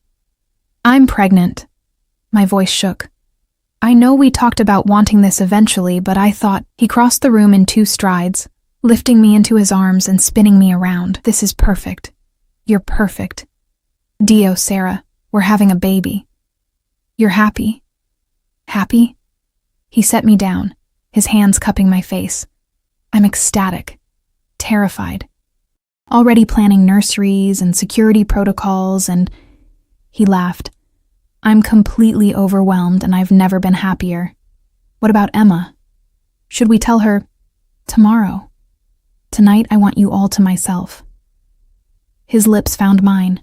Speaker 1: "I'm pregnant." My voice shook. "I know we talked about wanting this eventually, but I thought..." He crossed the room in 2 strides, lifting me into his arms and spinning me around. "This is perfect. You're perfect. Dio, Sarah, we're having a baby. You're happy?" "Happy?" He set me down, his hands cupping my face. I'm ecstatic, terrified, already planning nurseries and security protocols, and he laughed. "I'm completely overwhelmed and I've never been happier. What about Emma? Should we tell her tomorrow? Tonight I want you all to myself." His lips found mine,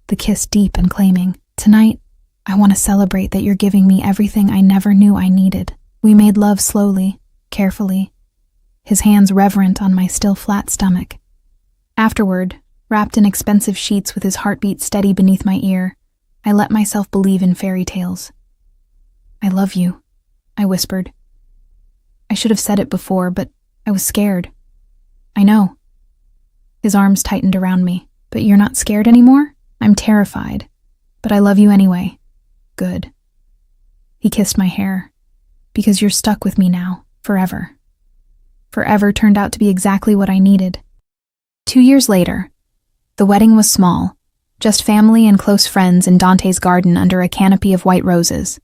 Speaker 1: the kiss deep and claiming. "Tonight, I want to celebrate that you're giving me everything I never knew I needed." We made love slowly, carefully, his hands reverent on my still flat stomach. Afterward, wrapped in expensive sheets with his heartbeat steady beneath my ear, I let myself believe in fairy tales. "I love you," I whispered. I should have said it before, but I was scared. "I know." His arms tightened around me. "But you're not scared anymore?" "I'm terrified, but I love you anyway." "Good." He kissed my hair. "Because you're stuck with me now, forever." Forever turned out to be exactly what I needed. 2 years later, the wedding was small, just family and close friends in Dante's garden under a canopy of white roses.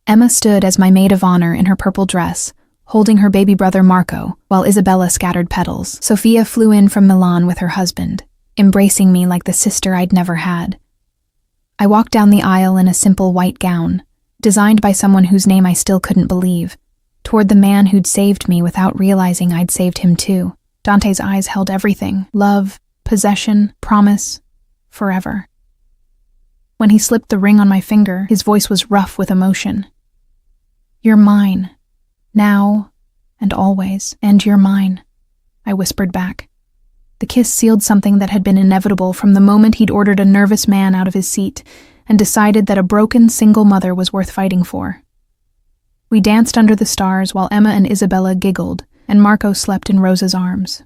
Speaker 1: Emma stood as my maid of honor in her purple dress, holding her baby brother Marco, while Isabella scattered petals. Sophia flew in from Milan with her husband, embracing me like the sister I'd never had. I walked down the aisle in a simple white gown, designed by someone whose name I still couldn't believe, toward the man who'd saved me without realizing I'd saved him too. Dante's eyes held everything: love, possession, promise, forever. When he slipped the ring on my finger, his voice was rough with emotion. "You're mine, now and always, and you're mine," I whispered back. The kiss sealed something that had been inevitable from the moment he'd ordered a nervous man out of his seat and decided that a broken single mother was worth fighting for. We danced under the stars while Emma and Isabella giggled, and Marco slept in Rosa's arms.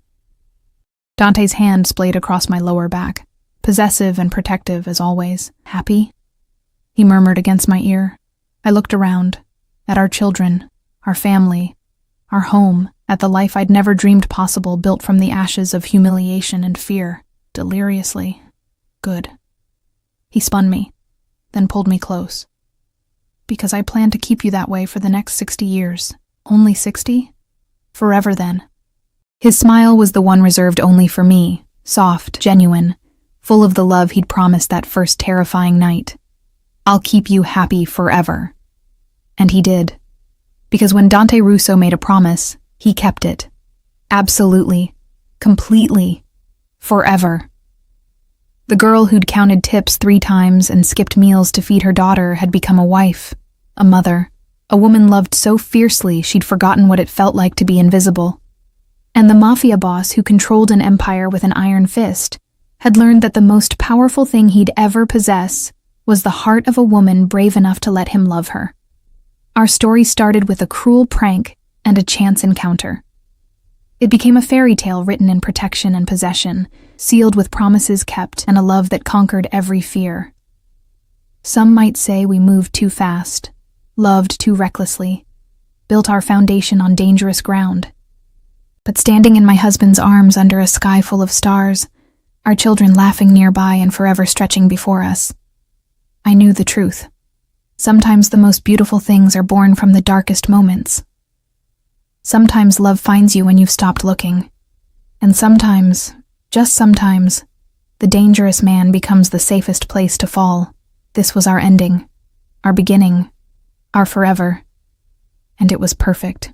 Speaker 1: Dante's hand splayed across my lower back, possessive and protective as always. "Happy?" he murmured against my ear. I looked around, at our children, our family, our home, at the life I'd never dreamed possible, built from the ashes of humiliation and fear, deliriously. "Good." He spun me, then pulled me close. "Because I plan to keep you that way for the next 60 years. Only 60? Forever then." His smile was the one reserved only for me, soft, genuine, full of the love he'd promised that first terrifying night. "I'll keep you happy forever." And he did. Because when Dante Russo made a promise, he kept it. Absolutely. Completely. Forever. The girl who'd counted tips 3 times and skipped meals to feed her daughter had become a wife, a mother, a woman loved so fiercely she'd forgotten what it felt like to be invisible. And the mafia boss who controlled an empire with an iron fist had learned that the most powerful thing he'd ever possess was the heart of a woman brave enough to let him love her. Our story started with a cruel prank and a chance encounter. It became a fairy tale written in protection and possession, sealed with promises kept and a love that conquered every fear. Some might say we moved too fast, loved too recklessly, built our foundation on dangerous ground. But standing in my husband's arms under a sky full of stars, our children laughing nearby and forever stretching before us, I knew the truth. Sometimes the most beautiful things are born from the darkest moments. Sometimes love finds you when you've stopped looking. And sometimes, just sometimes, the dangerous man becomes the safest place to fall. This was our ending, our beginning, our forever. And it was perfect.